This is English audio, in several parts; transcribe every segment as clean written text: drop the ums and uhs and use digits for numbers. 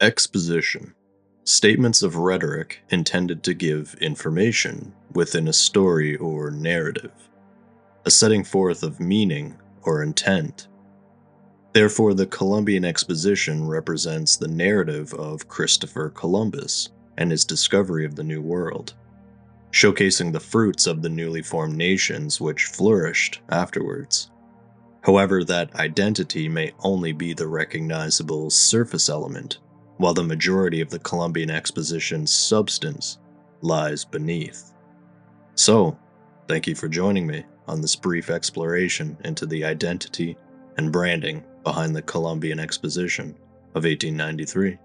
Exposition. Statements of rhetoric intended to give information within a story or narrative, a setting forth of meaning or intent. Therefore, the Columbian Exposition represents the narrative of Christopher Columbus and his discovery of the New World, showcasing the fruits of the newly formed nations which flourished afterwards. However, that identity may only be the recognizable surface element, while the majority of the Columbian Exposition's substance lies beneath. So, thank you for joining me on this brief exploration into the identity and branding behind the Columbian Exposition of 1893.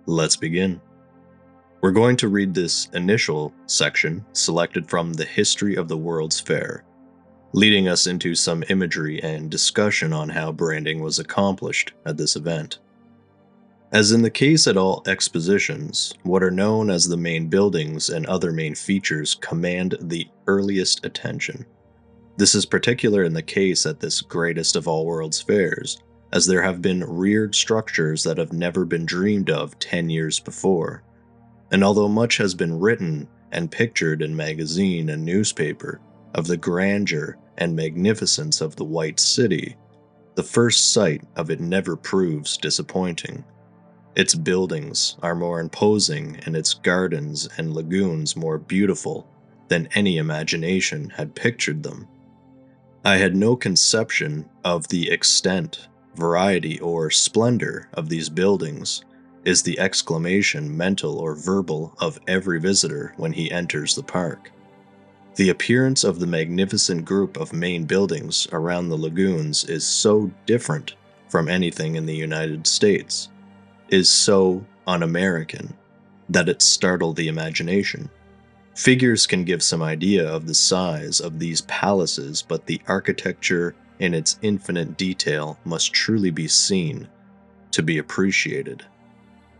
Let's begin. We're going to read this initial section selected from the History of the World's Fair, leading us into some imagery and discussion on how branding was accomplished at this event. As in the case at all expositions, what are known as the main buildings and other main features command the earliest attention. This is particular in the case at this greatest of all world's fairs, as there have been reared structures that have never been dreamed of 10 years before. And although much has been written and pictured in magazine and newspaper of the grandeur and magnificence of the White City, the first sight of it never proves disappointing. Its buildings are more imposing and its gardens and lagoons more beautiful than any imagination had pictured them. I had no conception of the extent, variety, or splendor of these buildings, is the exclamation, mental or verbal, of every visitor when he enters the park. The appearance of the magnificent group of main buildings around the lagoons is so different from anything in the United States, is so un-American, that it startled the imagination. Figures can give some idea of the size of these palaces, but the architecture in its infinite detail must truly be seen to be appreciated.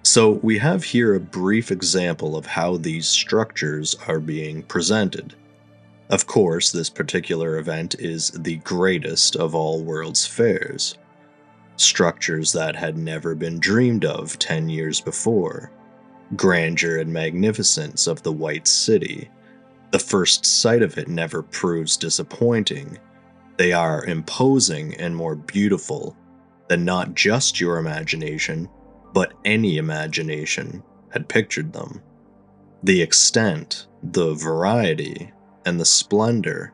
So we have here a brief example of how these structures are being presented. Of course, this particular event is the greatest of all world's fairs. Structures that had never been dreamed of 10 years before. Grandeur and magnificence of the White City. The first sight of it never proves disappointing. They are imposing and more beautiful than not just your imagination, but any imagination had pictured them. The extent, the variety, and the splendor,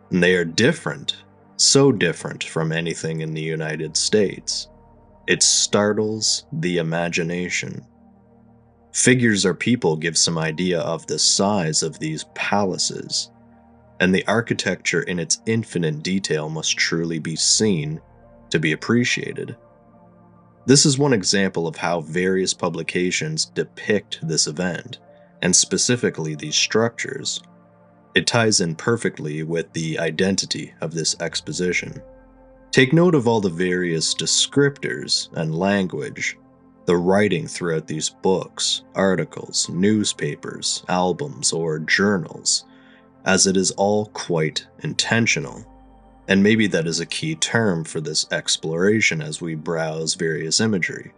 and they are different, so different from anything in the United States. It startles the imagination. Figures or people give some idea of the size of these palaces, and the architecture in its infinite detail must truly be seen to be appreciated. This is one example of how various publications depict this event, and specifically these structures. It ties in perfectly with the identity of this exposition. Take note of all the various descriptors and language, the writing throughout these books, articles, newspapers, albums, or journals, as it is all quite intentional. And maybe that is a key term for this exploration as we browse various imagery.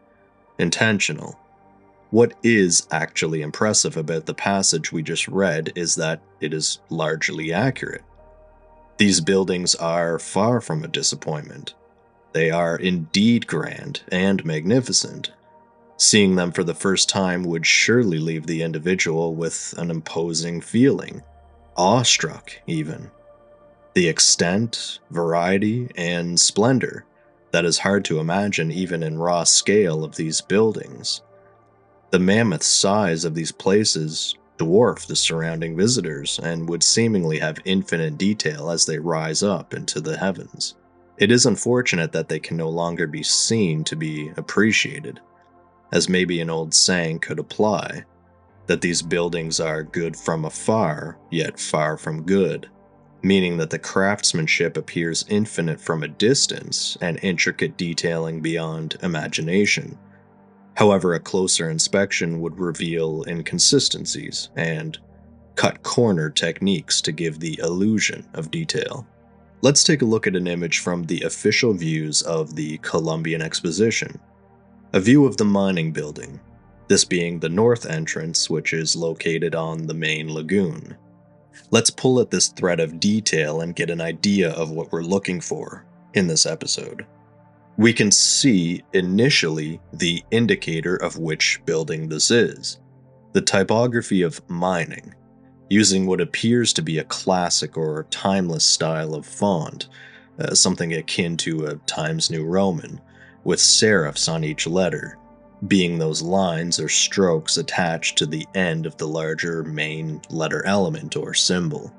Intentional. What is actually impressive about the passage we just read is that it is largely accurate. These buildings are far from a disappointment. They are indeed grand and magnificent. Seeing them for the first time would surely leave the individual with an imposing feeling, awestruck even. The extent, variety, and splendor that is hard to imagine even in raw scale of these buildings. The mammoth size of these places dwarf the surrounding visitors and would seemingly have infinite detail as they rise up into the heavens. It is unfortunate that they can no longer be seen to be appreciated, as maybe an old saying could apply, that these buildings are good from afar, yet far from good, meaning that the craftsmanship appears infinite from a distance and intricate detailing beyond imagination. However, a closer inspection would reveal inconsistencies and cut-corner techniques to give the illusion of detail. Let's take a look at an image from the official views of the Columbian Exposition. A view of the mining building, this being the north entrance, which is located on the main lagoon. Let's pull at this thread of detail and get an idea of what we're looking for in this episode. We can see initially the indicator of which building this is, the typography of mining, using what appears to be a classic or timeless style of font, something akin to a Times New Roman, with serifs on each letter, being those lines or strokes attached to the end of the larger main letter element or symbol.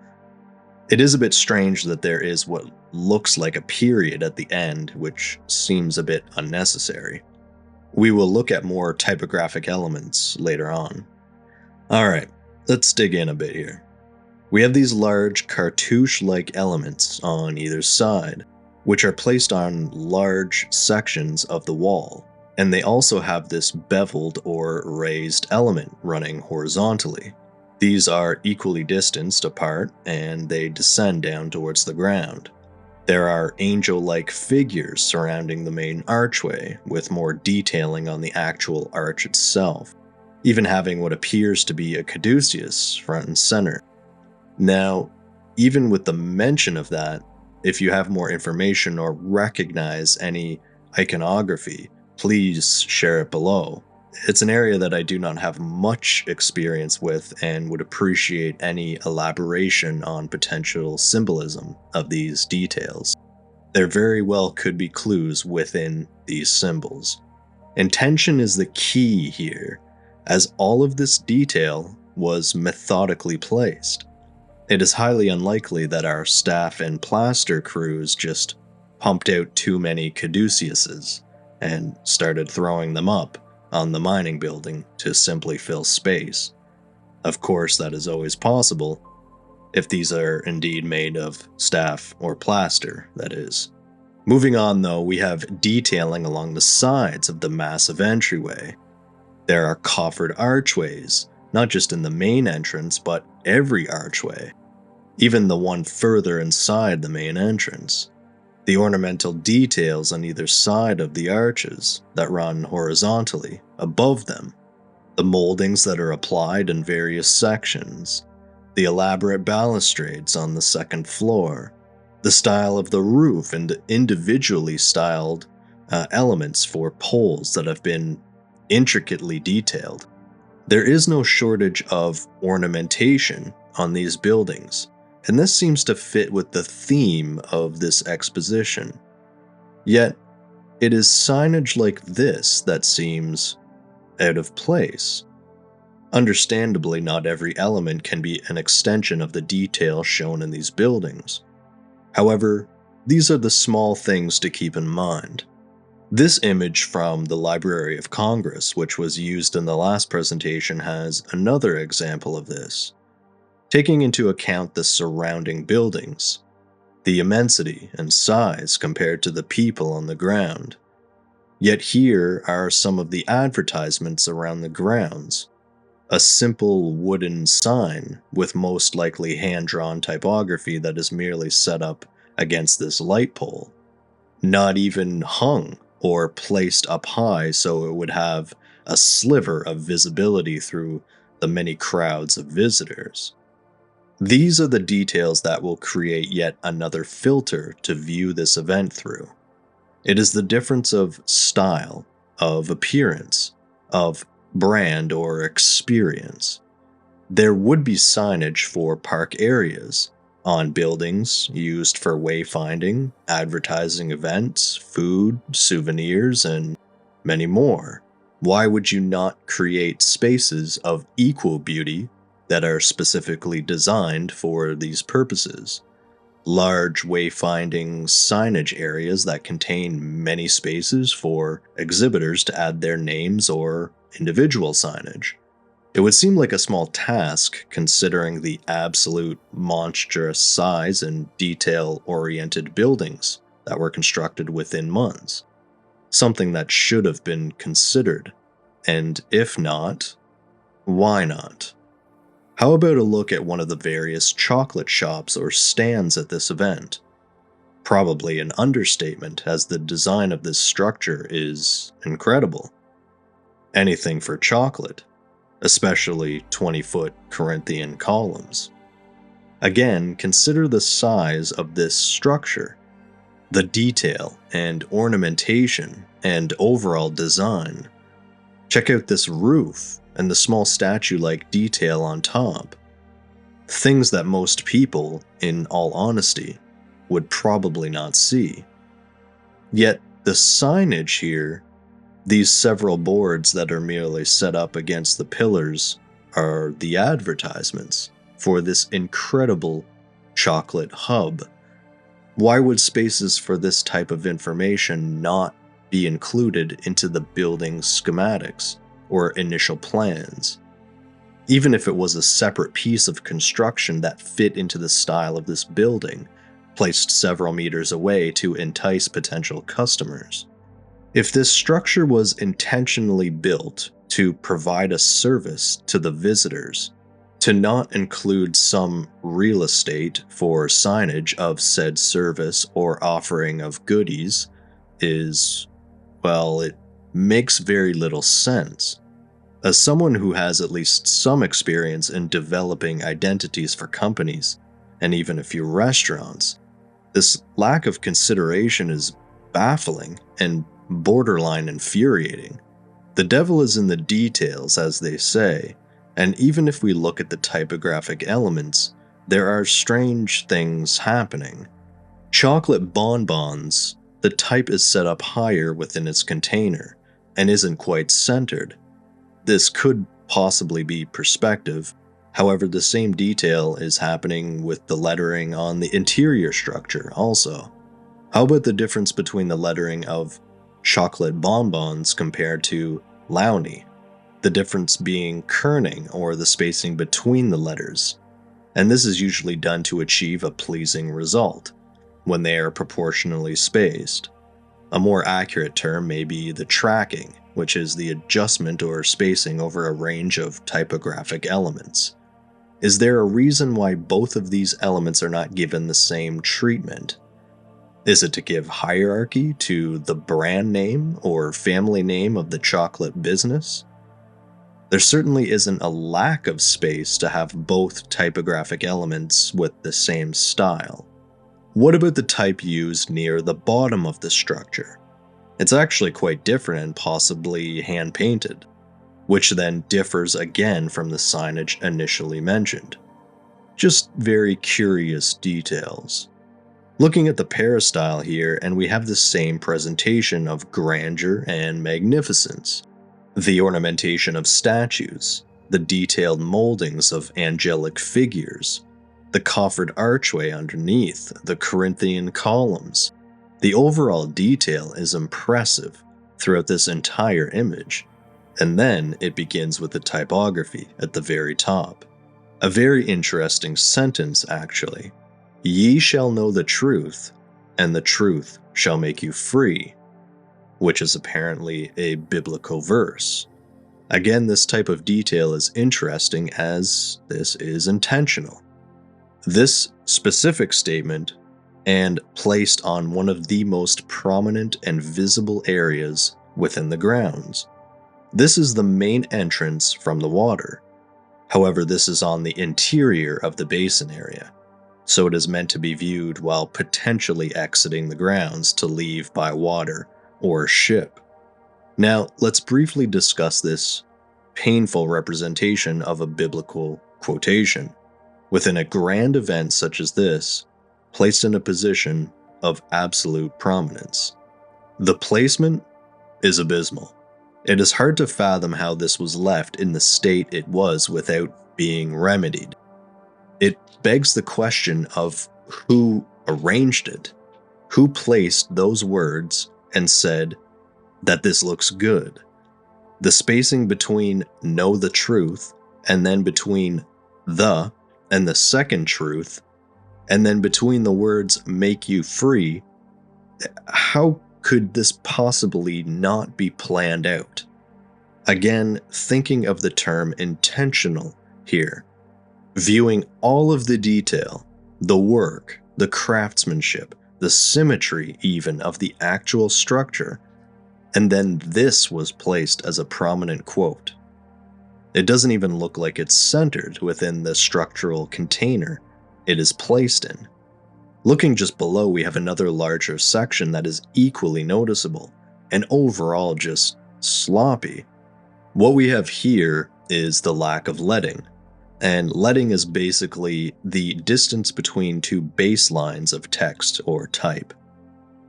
It is a bit strange that there is what looks like a period at the end, which seems a bit unnecessary. We will look at more typographic elements later on. Alright, let's dig in a bit here. We have these large cartouche-like elements on either side, which are placed on large sections of the wall, and they also have this beveled or raised element running horizontally. These are equally distanced apart, and they descend down towards the ground. There are angel-like figures surrounding the main archway, with more detailing on the actual arch itself, even having what appears to be a caduceus front and center. Now, even with the mention of that, if you have more information or recognize any iconography, please share it below. It's an area that I do not have much experience with and would appreciate any elaboration on potential symbolism of these details. There very well could be clues within these symbols. Intention is the key here, as all of this detail was methodically placed. It is highly unlikely that our staff and plaster crews just pumped out too many caduceuses and started throwing them up on the mining building to simply fill space. Of course, that is always possible, if these are indeed made of staff or plaster, that is. Moving on though, we have detailing along the sides of the massive entryway. There are coffered archways, not just in the main entrance, but every archway, even the one further inside the main entrance. The ornamental details on either side of the arches that run horizontally above them, the moldings that are applied in various sections, the elaborate balustrades on the second floor, the style of the roof and individually styled elements for poles that have been intricately detailed. There is no shortage of ornamentation on these buildings, and this seems to fit with the theme of this exposition. Yet, it is signage like this that seems out of place. Understandably, not every element can be an extension of the detail shown in these buildings. However, these are the small things to keep in mind. This image from the Library of Congress, which was used in the last presentation, has another example of this. Taking into account the surrounding buildings, the immensity and size compared to the people on the ground. Yet here are some of the advertisements around the grounds. A simple wooden sign with most likely hand-drawn typography that is merely set up against this light pole. Not even hung or placed up high so it would have a sliver of visibility through the many crowds of visitors. These are the details that will create yet another filter to view this event through. It is the difference of style, of appearance, of brand or experience. There would be signage for park areas, on buildings used for wayfinding, advertising events, food, souvenirs, and many more. Why would you not create spaces of equal beauty that are specifically designed for these purposes? Large wayfinding signage areas that contain many spaces for exhibitors to add their names or individual signage. It would seem like a small task considering the absolute monstrous size and detail-oriented buildings that were constructed within months. Something that should have been considered, and if not, why not? How about a look at one of the various chocolate shops or stands at this event? Probably an understatement, as the design of this structure is incredible. anything for chocolate, especially 20-foot Corinthian columns. Again, consider the size of this structure, the detail and ornamentation and overall design. Check out this roof and the small statue-like detail on top. Things that most people, in all honesty, would probably not see. Yet, the signage here, these several boards that are merely set up against the pillars, are the advertisements for this incredible chocolate hub. Why would spaces for this type of information not be included into the building schematics or initial plans? Even if it was a separate piece of construction that fit into the style of this building, placed several meters away to entice potential customers. If this structure was intentionally built to provide a service to the visitors, to not include some real estate for signage of said service or offering of goodies is, well, it makes very little sense. As someone who has at least some experience in developing identities for companies, and even a few restaurants, this lack of consideration is baffling and borderline infuriating. The devil is in the details, as they say, and even if we look at the typographic elements, there are strange things happening. Chocolate bonbons, the type is set up higher within its container, and isn't quite centered. This could possibly be perspective, however the same detail is happening with the lettering on the interior structure also. How about the difference between the lettering of chocolate bonbons compared to Lowney? The difference being kerning, or the spacing between the letters, and this is usually done to achieve a pleasing result, when they are proportionally spaced. A more accurate term may be the tracking, which is the adjustment or spacing over a range of typographic elements. Is there a reason why both of these elements are not given the same treatment? Is it to give hierarchy to the brand name or family name of the chocolate business? There certainly isn't a lack of space to have both typographic elements with the same style. What about the type used near the bottom of the structure? It's actually quite different and possibly hand-painted, which then differs again from the signage initially mentioned. Just very curious details. Looking at the peristyle here, and we have the same presentation of grandeur and magnificence. The ornamentation of statues, the detailed moldings of angelic figures, the coffered archway underneath, the Corinthian columns. The overall detail is impressive throughout this entire image, and then it begins with the typography at the very top. A very interesting sentence, actually. Ye shall know the truth, and the truth shall make you free, which is apparently a biblical verse. Again, this type of detail is interesting as this is intentional. This specific statement, and placed on one of the most prominent and visible areas within the grounds. This is the main entrance from the water. However, this is on the interior of the basin area, so it is meant to be viewed while potentially exiting the grounds to leave by water or ship. Now, let's briefly discuss this painful representation of a biblical quotation within a grand event such as this, placed in a position of absolute prominence. The placement is abysmal. It is hard to fathom how this was left in the state it was without being remedied. It begs the question of who arranged it, who placed those words and said that this looks good. The spacing between know the truth and then between the and the second truth, and then between the words make you free, how could this possibly not be planned out? Again, thinking of the term intentional here, viewing all of the detail, the work, the craftsmanship, the symmetry even of the actual structure, And then this was placed as a prominent quote. It doesn't even look like it's centered within the structural container it is placed in. Looking just below, we have another larger section that is equally noticeable, and overall just sloppy. What we have here is the lack of leading, and leading is basically the distance between two baselines of text or type.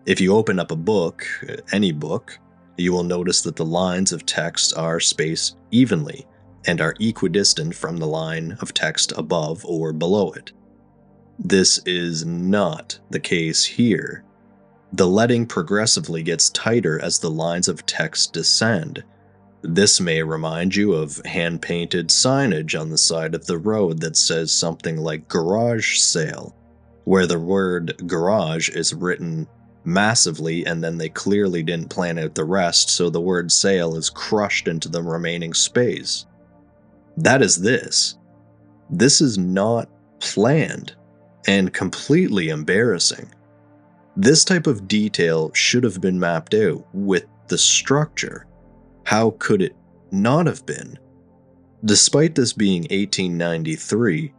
If you open up a book, any book, you will notice that the lines of text are spaced evenly and are equidistant from the line of text above or below it. This is not the case here. The leading progressively gets tighter as the lines of text descend. This may remind you of hand-painted signage on the side of the road that says something like garage sale, where the word garage is written massively and then they clearly didn't plan out the rest, so the word sale is crushed into the remaining space. That is this. This is not planned and completely embarrassing. This type of detail should have been mapped out with the structure. How could it not have been? Despite this being 1893,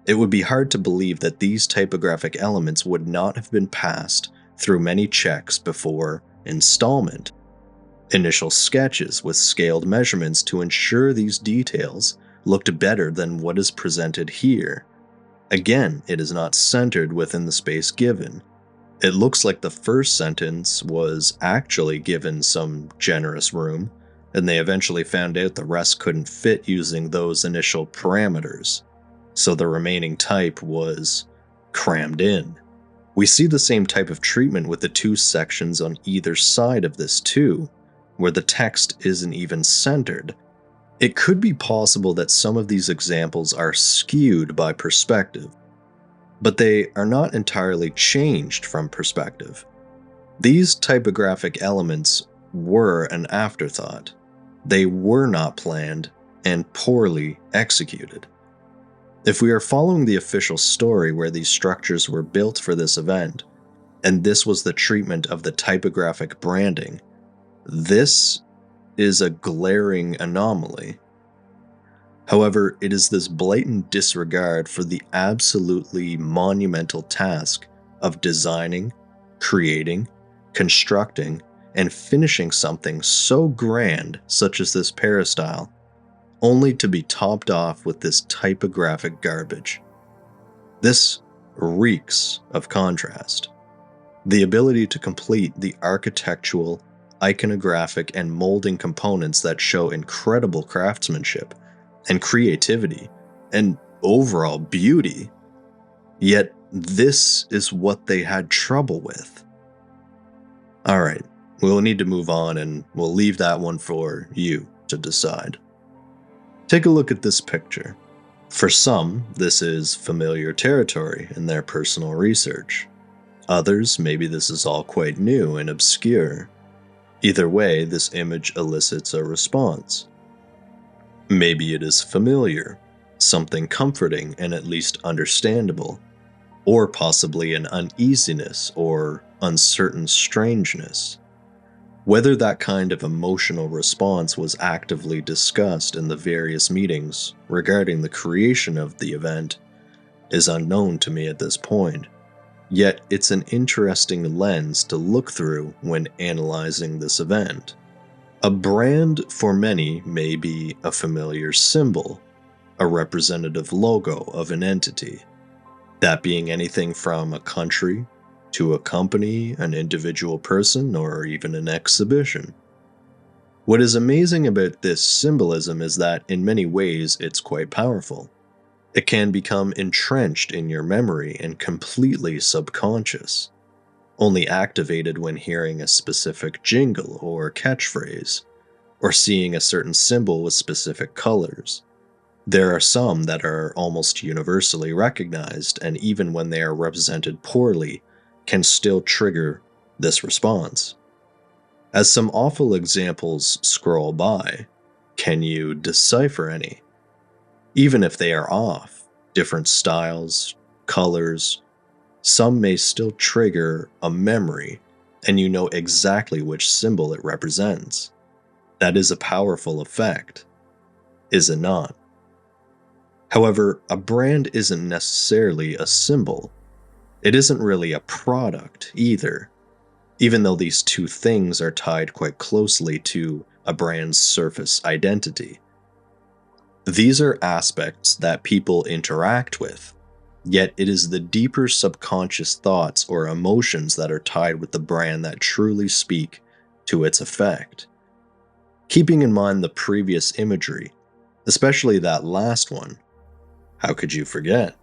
it would be hard to believe that these typographic elements would not have been passed through many checks before installment. Initial sketches with scaled measurements to ensure these details looked better than what is presented here. Again, it is not centered within the space given. It looks like the first sentence was actually given some generous room, and they eventually found out the rest couldn't fit using those initial parameters, so the remaining type was crammed in. We see the same type of treatment with the two sections on either side of this too, where the text isn't even centered. It could be possible that some of these examples are skewed by perspective, but they are not entirely changed from perspective. These typographic elements were an afterthought. They were not planned and poorly executed. If we are following the official story where these structures were built for this event, and this was the treatment of the typographic branding, this is a glaring anomaly. However, it is this blatant disregard for the absolutely monumental task of designing, creating, constructing, and finishing something so grand such as this peristyle, only to be topped off with this typographic garbage. This reeks of contrast. The ability to complete the architectural, iconographic, and molding components that show incredible craftsmanship and creativity and overall beauty. Yet this is what they had trouble with. Alright, we'll need to move on and we'll leave that one for you to decide. Take a look at this picture. For some, this is familiar territory in their personal research. Others, maybe this is all quite new and obscure. Either way, this image elicits a response. Maybe it is familiar, something comforting and at least understandable, or possibly an uneasiness or uncertain strangeness. Whether that kind of emotional response was actively discussed in the various meetings regarding the creation of the event is unknown to me at this point, yet it's an interesting lens to look through when analyzing this event. A brand for many may be a familiar symbol, a representative logo of an entity, that being anything from a country to a company, an individual person, or even an exhibition. What is amazing about this symbolism is that in many ways it's quite powerful. It can become entrenched in your memory and completely subconscious, only activated when hearing a specific jingle or catchphrase, or seeing a certain symbol with specific colors. There are some that are almost universally recognized, and even when they are represented poorly, can still trigger this response. As some awful examples scroll by, can you decipher any? Even if they are off, different styles, colors, some may still trigger a memory and you know exactly which symbol it represents. That is a powerful effect, is it not? However, a brand isn't necessarily a symbol. It isn't really a product either, even though these two things are tied quite closely to a brand's surface identity. These are aspects that people interact with, yet it is the deeper subconscious thoughts or emotions that are tied with the brand that truly speak to its effect. Keeping in mind the previous imagery, especially that last one, how could you forget?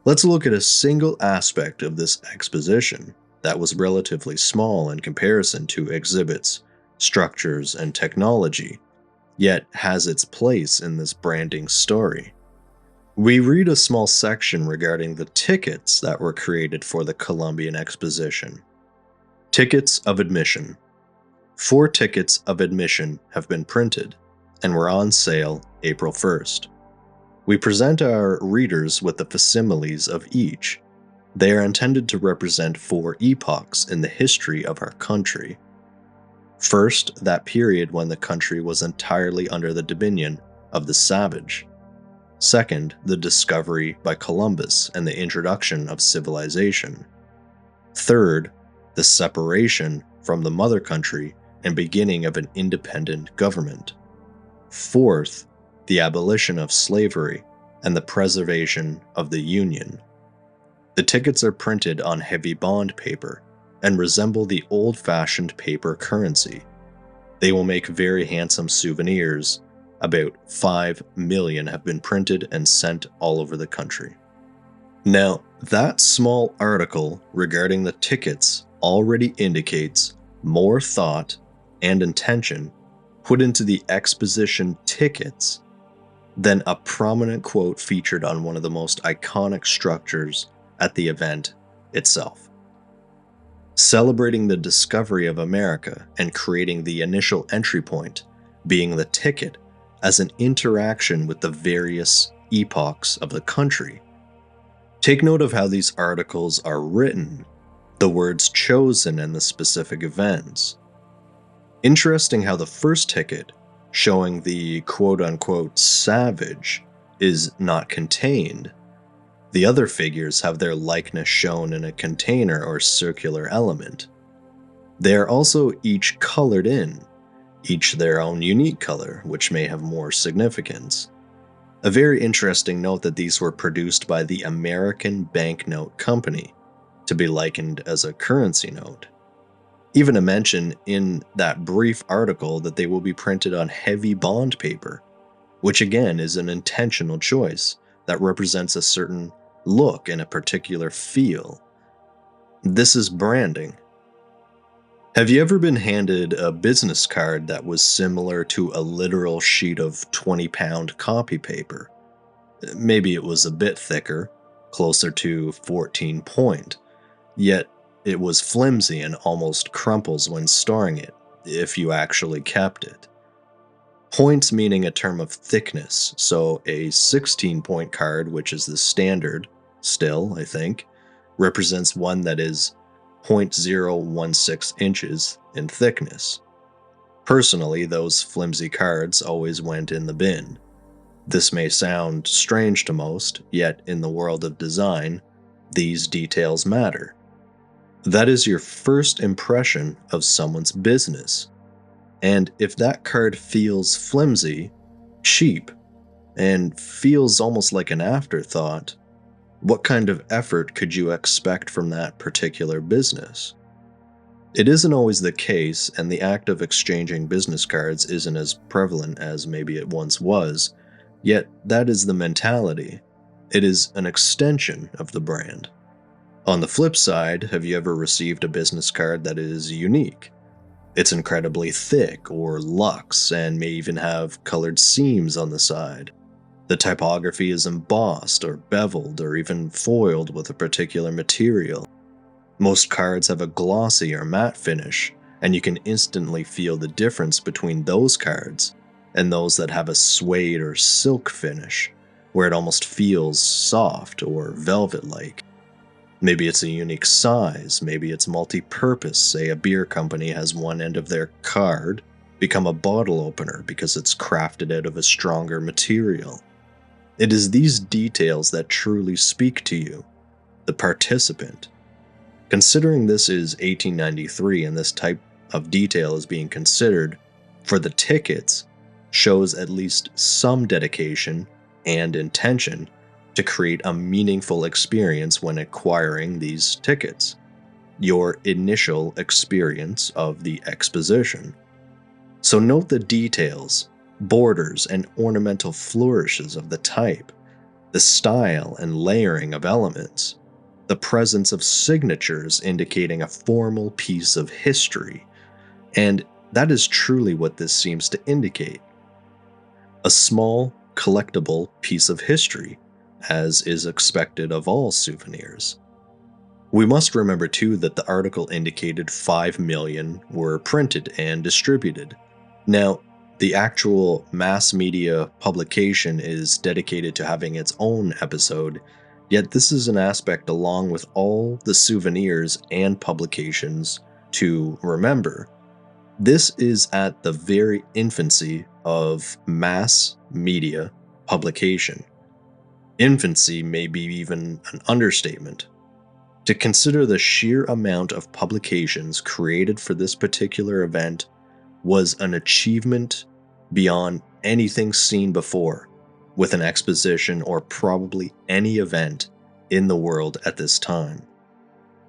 Let's look at a single aspect of this exposition that was relatively small in comparison to exhibits, structures, and technology, yet has its place in this branding story. We read a small section regarding the tickets that were created for the Columbian Exposition. Tickets of admission. 4 tickets of admission have been printed and were on sale April 1st. We present our readers with the facsimiles of each. They are intended to represent 4 epochs in the history of our country. First, that period when the country was entirely under the dominion of the savage. Second, the discovery by Columbus and the introduction of civilization. Third, the separation from the mother country and beginning of an independent government. Fourth, the abolition of slavery and the preservation of the Union. The tickets are printed on heavy bond paper and resemble the old-fashioned paper currency. They will make very handsome souvenirs. About 5 million have been printed and sent all over the country. Now, that small article regarding the tickets already indicates more thought and intention put into the exposition tickets than a prominent quote featured on one of the most iconic structures at the event itself. Celebrating the discovery of America and creating the initial entry point being the ticket as an interaction with the various epochs of the country. Take note of how these articles are written, the words chosen, and the specific events. Interesting how the first ticket, showing the quote-unquote savage, is not contained. The other figures have their likeness shown in a container or circular element. They are also each colored in, each their own unique color, which may have more significance. A very interesting note that these were produced by the American Banknote Company, to be likened as a currency note. Even a mention in that brief article that they will be printed on heavy bond paper, which again is an intentional choice that represents a certain look and a particular feel. This is branding. Have you ever been handed a business card that was similar to a literal sheet of 20-pound copy paper? Maybe it was a bit thicker, closer to 14 point, yet it was flimsy and almost crumples when storing it, if you actually kept it. Points meaning a term of thickness, so a 16-point card, which is the standard, still, I think, represents one that is 0.016 inches in thickness. Personally, those flimsy cards always went in the bin. This may sound strange to most, yet in the world of design, these details matter. That is your first impression of someone's business. And if that card feels flimsy, cheap, and feels almost like an afterthought, what kind of effort could you expect from that particular business? It isn't always the case, and the act of exchanging business cards isn't as prevalent as maybe it once was, yet that is the mentality. It is an extension of the brand. On the flip side, have you ever received a business card that is unique? It's incredibly thick or luxe and may even have colored seams on the side. The typography is embossed or beveled or even foiled with a particular material. Most cards have a glossy or matte finish, and you can instantly feel the difference between those cards and those that have a suede or silk finish, where it almost feels soft or velvet-like. Maybe it's a unique size, maybe it's multi-purpose, say a beer company has one end of their card become a bottle opener because it's crafted out of a stronger material. It is these details that truly speak to you, the participant. Considering this is 1893 and this type of detail is being considered for the tickets, shows at least some dedication and intention to create a meaningful experience when acquiring these tickets. Your initial experience of the exposition. So note the details, borders, and ornamental flourishes of the type, the style and layering of elements, the presence of signatures indicating a formal piece of history, and that is truly what this seems to indicate. A small, collectible piece of history, as is expected of all souvenirs. We must remember too that the article indicated 5 million were printed and distributed. Now, the actual mass media publication is dedicated to having its own episode, yet this is an aspect along with all the souvenirs and publications to remember. This is at the very infancy of mass media publication. Infancy may be even an understatement. To consider the sheer amount of publications created for this particular event was an achievement beyond anything seen before with an exposition or probably any event in the world at this time.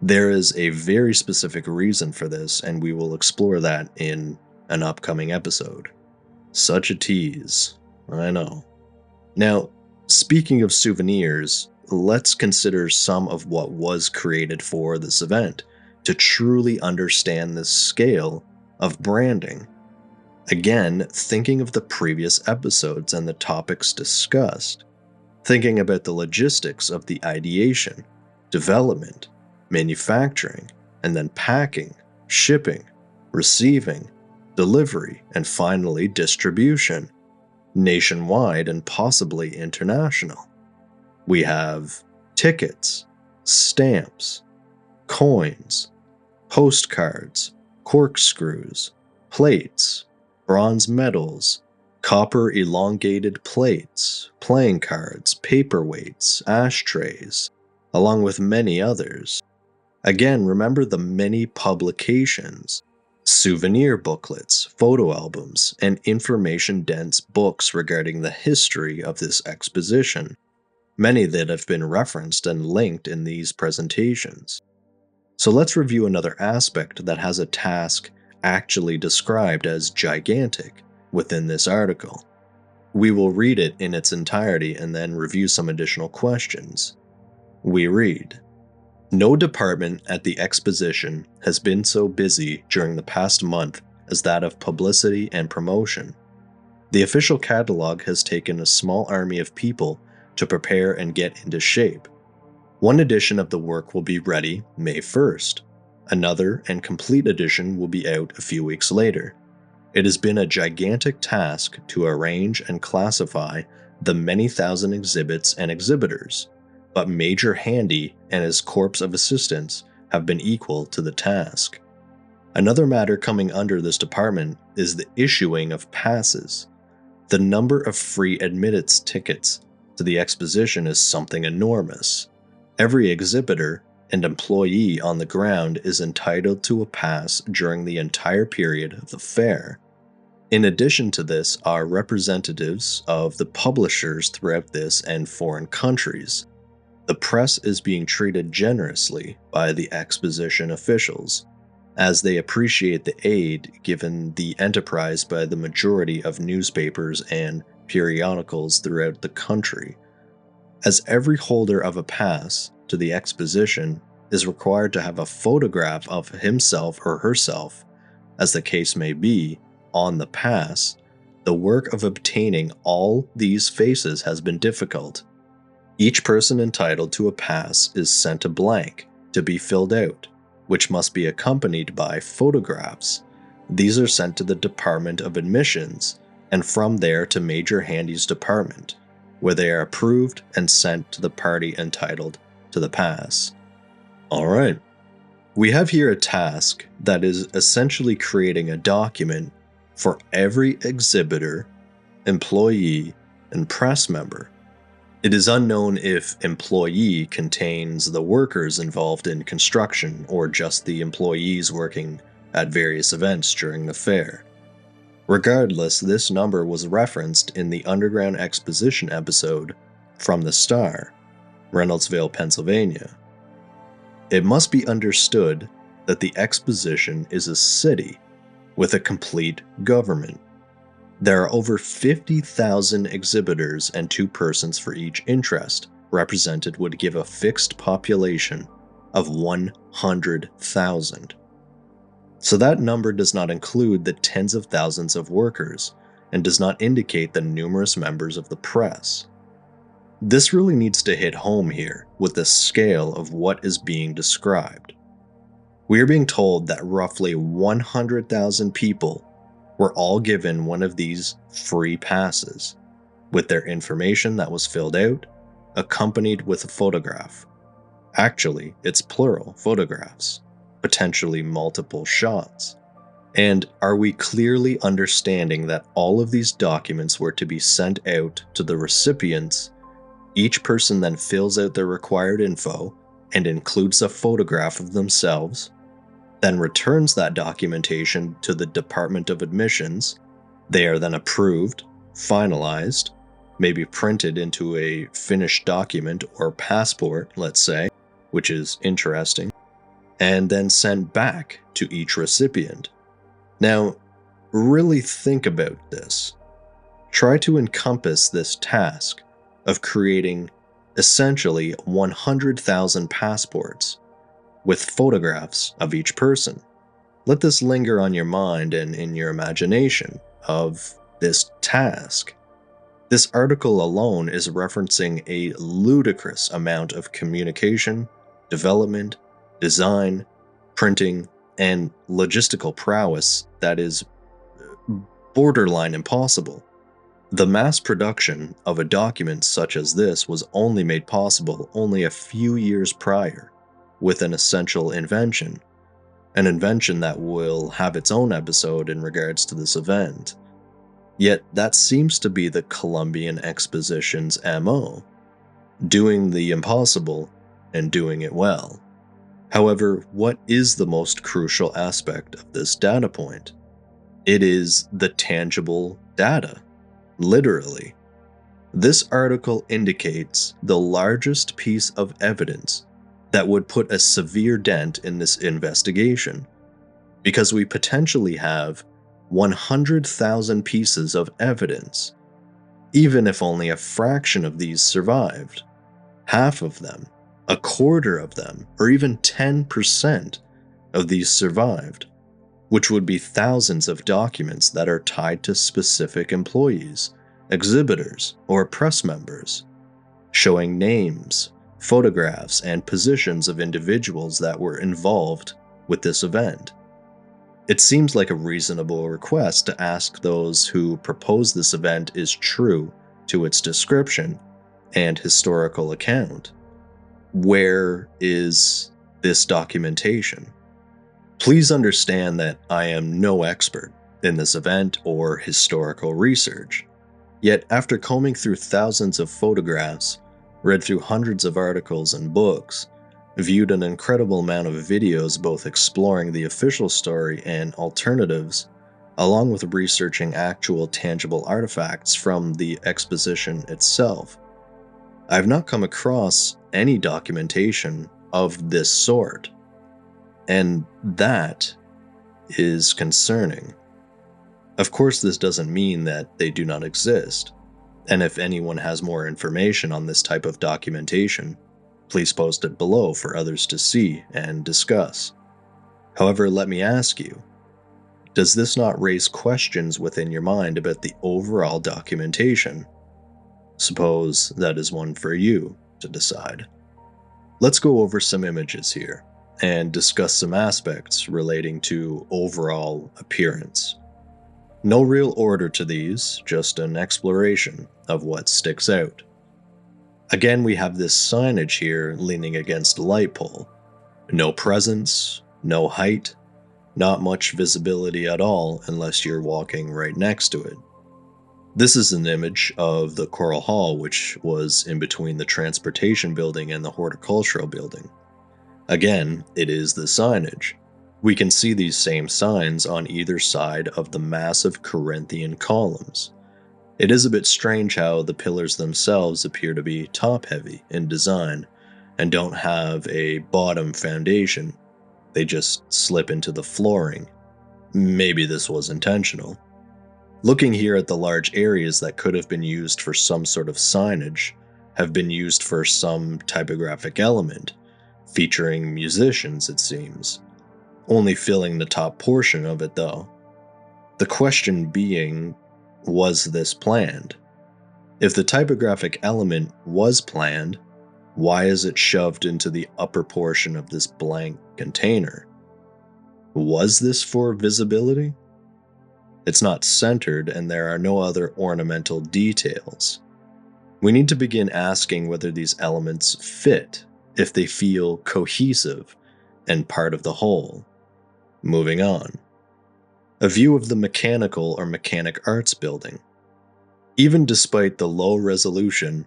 There is a very specific reason for this, and we will explore that in an upcoming episode. Such a tease, I know. Now, speaking of souvenirs, let's consider some of what was created for this event to truly understand the scale of branding. Again, thinking of the previous episodes and the topics discussed, thinking about the logistics of the ideation, development, manufacturing, and then packing, shipping, receiving, delivery, and finally distribution, nationwide and possibly international. We have tickets, stamps, coins, postcards, corkscrews, plates, bronze medals, copper elongated plates, playing cards, paperweights, ashtrays, along with many others. Again, remember the many publications, souvenir booklets, photo albums, and information-dense books regarding the history of this exposition, many that have been referenced and linked in these presentations. So let's review another aspect that has a task actually described as gigantic within this article. We will read it in its entirety and then review some additional questions. We read, "No department at the exposition has been so busy during the past month as that of publicity and promotion. The official catalog has taken a small army of people to prepare and get into shape. One edition of the work will be ready May 1st. Another and complete edition will be out a few weeks later. It has been a gigantic task to arrange and classify the many thousand exhibits and exhibitors, but Major Handy and his corps of assistants have been equal to the task. Another matter coming under this department is the issuing of passes. The number of free admittance tickets to the exposition is something enormous. Every exhibitor and employee on the ground is entitled to a pass during the entire period of the fair. In addition to this are representatives of the publishers throughout this and foreign countries. The press is being treated generously by the exposition officials, as they appreciate the aid given the enterprise by the majority of newspapers and periodicals throughout the country. As every holder of a pass to the exposition is required to have a photograph of himself or herself, as the case may be, on the pass, the work of obtaining all these faces has been difficult. Each person entitled to a pass is sent a blank to be filled out, which must be accompanied by photographs. These are sent to the Department of Admissions, and from there to Major Handy's department, where they are approved and sent to the party entitled to the pass. Alright, we have here a task that is essentially creating a document for every exhibitor, employee, and press member. It is unknown if employee contains the workers involved in construction or just the employees working at various events during the fair. Regardless, this number was referenced in the Underground Exposition episode From the Star, Reynoldsville, Pennsylvania. It must be understood that the exposition is a city with a complete government. There are over 50,000 exhibitors, and 2 persons for each interest represented would give a fixed population of 100,000. So that number does not include the tens of thousands of workers and does not indicate the numerous members of the press. This really needs to hit home here with the scale of what is being described. We are being told that roughly 100,000 people were all given one of these free passes, with their information that was filled out, accompanied with a photograph. Actually, it's plural photographs, potentially multiple shots. And are we clearly understanding that all of these documents were to be sent out to the recipients? Each person then fills out their required info and includes a photograph of themselves, then returns that documentation to the Department of Admissions. They are then approved, finalized, maybe printed into a finished document or passport, let's say, which is interesting, and then sent back to each recipient. Now, really think about this. Try to encompass this task of creating essentially 100,000 passports with photographs of each person. Let this linger on your mind and in your imagination of this task. This article alone is referencing a ludicrous amount of communication, development, design, printing, and logistical prowess that is borderline impossible. The mass production of a document such as this was only made possible only a few years prior with an essential invention, an invention that will have its own episode in regards to this event. Yet that seems to be the Columbian Exposition's MO, doing the impossible and doing it well. However, what is the most crucial aspect of this data point? It is the tangible data, literally. This article indicates the largest piece of evidence that would put a severe dent in this investigation, because we potentially have 100,000 pieces of evidence, even if only a fraction of these survived. Half of them, a quarter of them, or even 10% of these survived, which would be thousands of documents that are tied to specific employees, exhibitors, or press members, showing names, photographs, and positions of individuals that were involved with this event. It seems like a reasonable request to ask those who propose this event is true to its description and historical account. Where is this documentation? Please understand that I am no expert in this event or historical research. Yet after combing through thousands of photographs, read through hundreds of articles and books, viewed an incredible amount of videos both exploring the official story and alternatives, along with researching actual tangible artifacts from the exposition itself, I have not come across any documentation of this sort. And that is concerning. Of course, this doesn't mean that they do not exist, and if anyone has more information on this type of documentation, please post it below for others to see and discuss. However, let me ask you, does this not raise questions within your mind about the overall documentation? Suppose that is one for you to decide. Let's go over some images here and discuss some aspects relating to overall appearance. No real order to these, just an exploration of what sticks out. Again, we have this signage here leaning against a light pole. No presence, no height, not much visibility at all unless you're walking right next to it. This is an image of the Coral Hall, which was in between the transportation building and the horticultural building. Again, it is the signage. We can see these same signs on either side of the massive Corinthian columns. It is a bit strange how the pillars themselves appear to be top-heavy in design and don't have a bottom foundation. They just slip into the flooring. Maybe this was intentional. Looking here at the large areas that could have been used for some sort of signage have been used for some typographic element, featuring musicians it seems, only filling the top portion of it though. The question being, was this planned? If the typographic element was planned, why is it shoved into the upper portion of this blank container? Was this for visibility? It's not centered and there are no other ornamental details. We need to begin asking whether these elements fit, if they feel cohesive and part of the whole. Moving on. A view of the mechanical or mechanic arts building. Even despite the low resolution,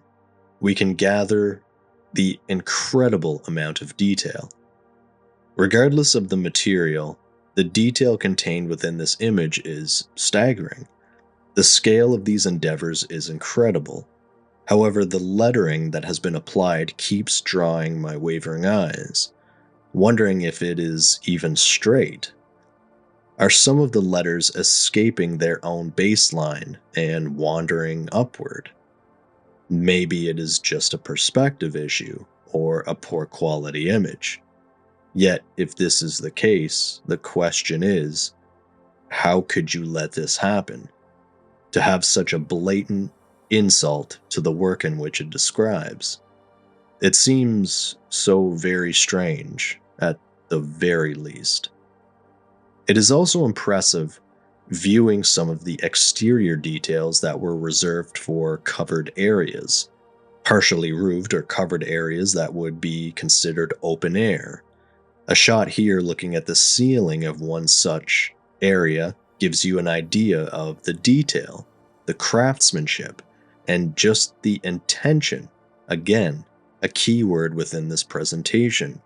we can gather the incredible amount of detail. Regardless of the material, the detail contained within this image is staggering. The scale of these endeavors is incredible. However, the lettering that has been applied keeps drawing my wavering eyes, wondering if it is even straight. Are some of the letters escaping their own baseline and wandering upward? Maybe it is just a perspective issue or a poor quality image. Yet, if this is the case, the question is, how could you let this happen? To have such a blatant insult to the work in which it describes. It seems so very strange, at the very least. It is also impressive viewing some of the exterior details that were reserved for covered areas, partially roofed or covered areas that would be considered open air. A shot here looking at the ceiling of one such area gives you an idea of the detail, the craftsmanship, and just the intention. Again, a key word within this presentation.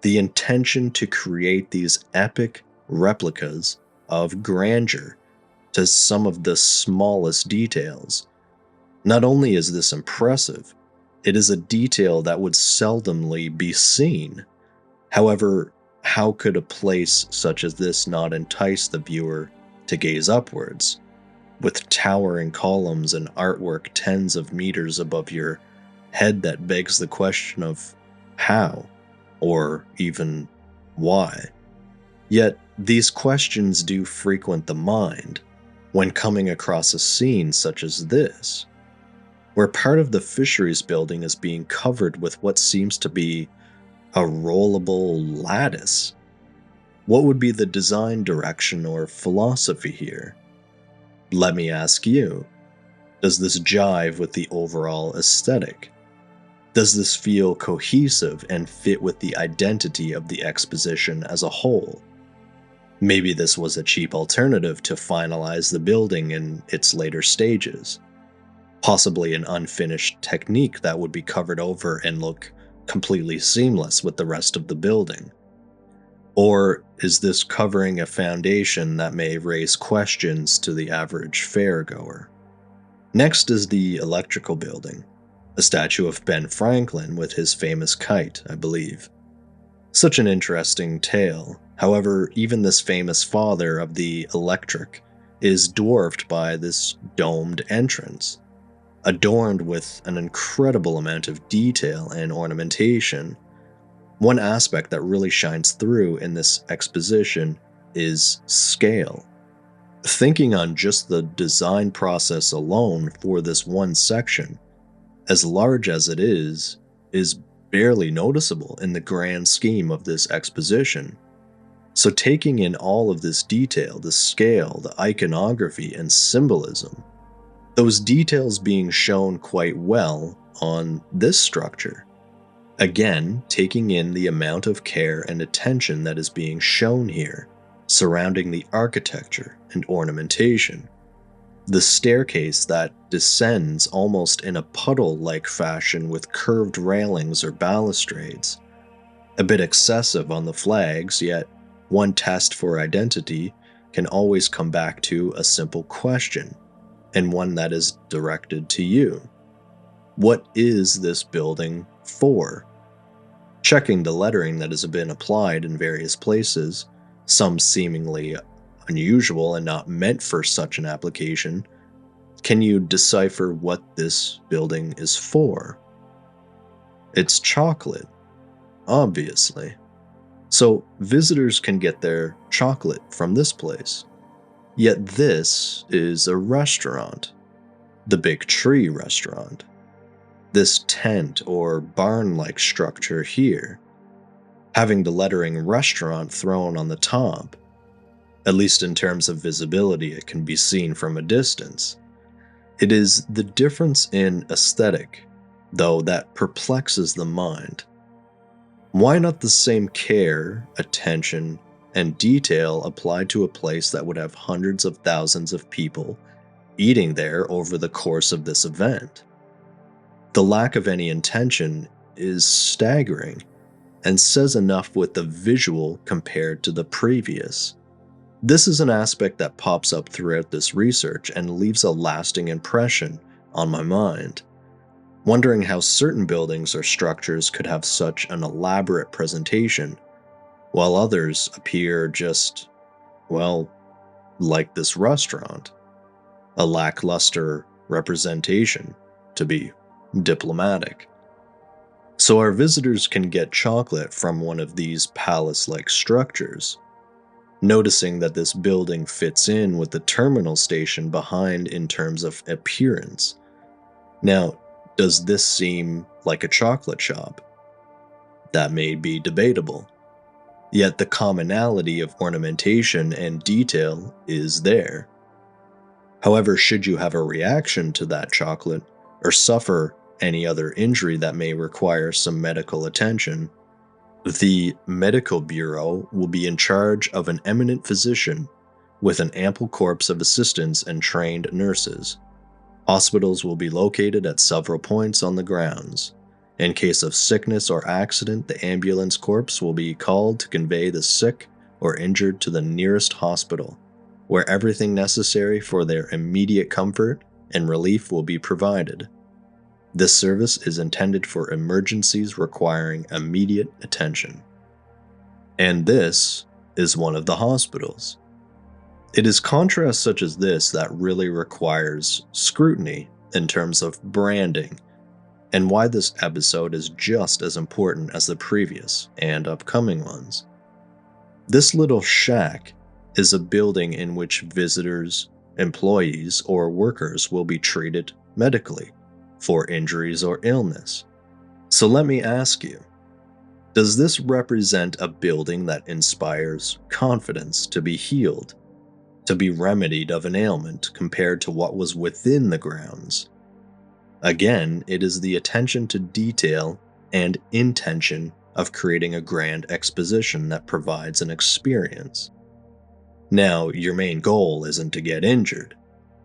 The intention to create these epic replicas of grandeur to some of the smallest details. Not only is this impressive, it is a detail that would seldomly be seen. However, how could a place such as this not entice the viewer to gaze upwards? With towering columns and artwork tens of meters above your head, that begs the question of how, or even why. Yet, these questions do frequent the mind when coming across a scene such as this, where part of the fisheries building is being covered with what seems to be a rollable lattice. What would be the design direction or philosophy here? Let me ask you, does this jive with the overall aesthetic? Does this feel cohesive and fit with the identity of the exposition as a whole? Maybe this was a cheap alternative to finalize the building in its later stages. Possibly an unfinished technique that would be covered over and look completely seamless with the rest of the building. Or is this covering a foundation that may raise questions to the average fairgoer? Next is the electrical building, a statue of Ben Franklin with his famous kite, I believe. Such an interesting tale. However, even this famous father of the electric is dwarfed by this domed entrance, adorned with an incredible amount of detail and ornamentation. One aspect that really shines through in this exposition is scale. Thinking on just the design process alone for this one section, as large as it is barely noticeable in the grand scheme of this exposition. So taking in all of this detail, the scale, the iconography, and symbolism, those details being shown quite well on this structure. Again, taking in the amount of care and attention that is being shown here, surrounding the architecture and ornamentation. The staircase that descends almost in a puddle-like fashion with curved railings or balustrades. A bit excessive on the flags, yet one test for identity can always come back to a simple question, and one that is directed to you. What is this building for? Checking the lettering that has been applied in various places, some seemingly unusual and not meant for such an application, can you decipher what this building is for? It's chocolate, obviously. So visitors can get their chocolate from this place. Yet this is a restaurant, the Big Tree restaurant. This tent or barn-like structure here, having the lettering restaurant thrown on the top. At least in terms of visibility, it can be seen from a distance. It is the difference in aesthetic, though, that perplexes the mind. Why not the same care, attention, and detail applied to a place that would have hundreds of thousands of people eating there over the course of this event? The lack of any intention is staggering and says enough with the visual compared to the previous. This is an aspect that pops up throughout this research and leaves a lasting impression on my mind, wondering how certain buildings or structures could have such an elaborate presentation, while others appear just, well, like this restaurant. A lackluster representation, to be diplomatic. So our visitors can get chocolate from one of these palace-like structures, noticing that this building fits in with the terminal station behind in terms of appearance. Now, does this seem like a chocolate shop? That may be debatable. Yet the commonality of ornamentation and detail is there. However, should you have a reaction to that chocolate or suffer any other injury that may require some medical attention, the medical bureau will be in charge of an eminent physician with an ample corps of assistants and trained nurses. Hospitals will be located at several points on the grounds. In case of sickness or accident, the ambulance corps will be called to convey the sick or injured to the nearest hospital, where everything necessary for their immediate comfort and relief will be provided. This service is intended for emergencies requiring immediate attention. And this is one of the hospitals. It is contrast such as this that really requires scrutiny in terms of branding, and why this episode is just as important as the previous and upcoming ones. This little shack is a building in which visitors, employees, or workers will be treated medically for injuries or illness. So let me ask you, does this represent a building that inspires confidence to be healed, to be remedied of an ailment compared to what was within the grounds? Again, it is the attention to detail and intention of creating a grand exposition that provides an experience. Now, your main goal isn't to get injured,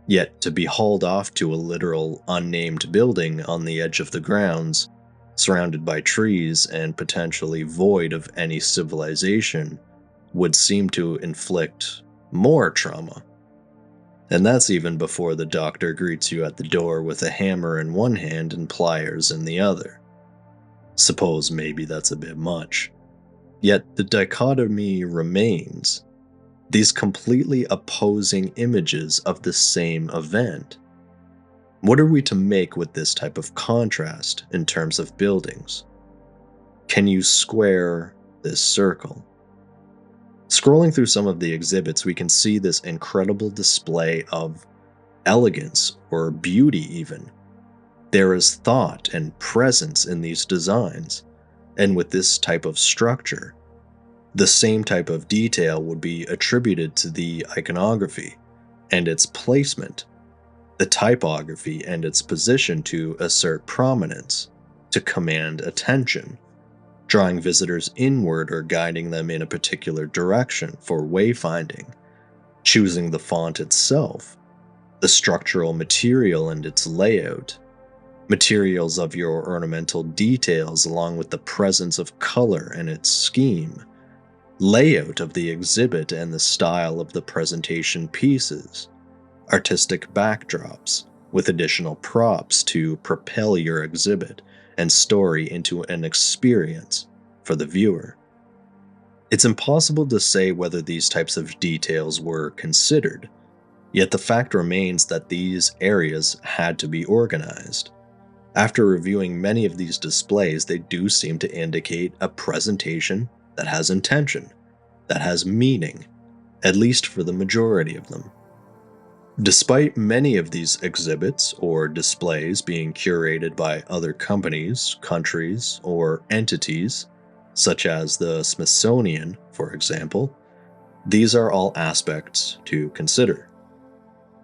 yet to be hauled off to a literal unnamed building on the edge of the grounds, surrounded by trees and potentially void of any civilization, would seem to inflict more trauma. And that's even before the doctor greets you at the door with a hammer in one hand and pliers in the other. Suppose maybe that's a bit much. Yet the dichotomy remains. These completely opposing images of the same event. What are we to make with this type of contrast in terms of buildings? Can you square this circle? Scrolling through some of the exhibits, we can see this incredible display of elegance or beauty even. There is thought and presence in these designs, and with this type of structure, the same type of detail would be attributed to the iconography and its placement, the typography and its position to assert prominence, to command attention, drawing visitors inward or guiding them in a particular direction for wayfinding, choosing the font itself, the structural material and its layout, materials of your ornamental details along with the presence of color and its scheme, layout of the exhibit and the style of the presentation pieces, artistic backdrops with additional props to propel your exhibit and story into an experience for the viewer. It's impossible to say whether these types of details were considered, yet the fact remains that these areas had to be organized. After reviewing many of these displays, they do seem to indicate a presentation that has intention, that has meaning, at least for the majority of them. Despite many of these exhibits or displays being curated by other companies, countries, or entities, such as the Smithsonian, for example, these are all aspects to consider.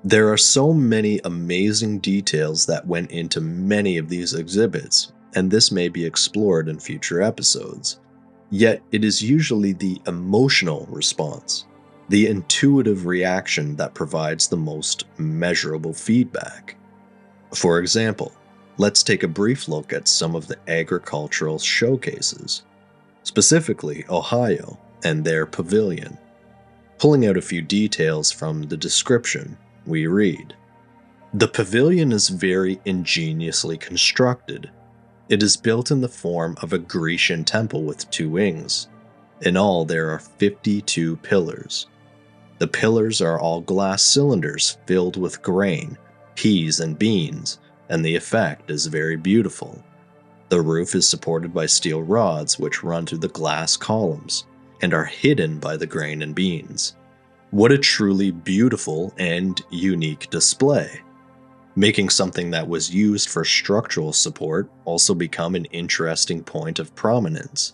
There are so many amazing details that went into many of these exhibits, and this may be explored in future episodes. Yet it is usually the emotional response, the intuitive reaction that provides the most measurable feedback. For example, let's take a brief look at some of the agricultural showcases, specifically Ohio and their pavilion. Pulling out a few details from the description, we read, "The pavilion is very ingeniously constructed. It is built in the form of a Grecian temple with 2 wings. In all, there are 52 pillars. The pillars are all glass cylinders filled with grain, peas, and beans, and the effect is very beautiful. The roof is supported by steel rods which run through the glass columns and are hidden by the grain and beans. What a truly beautiful and unique display, making something that was used for structural support also become an interesting point of prominence.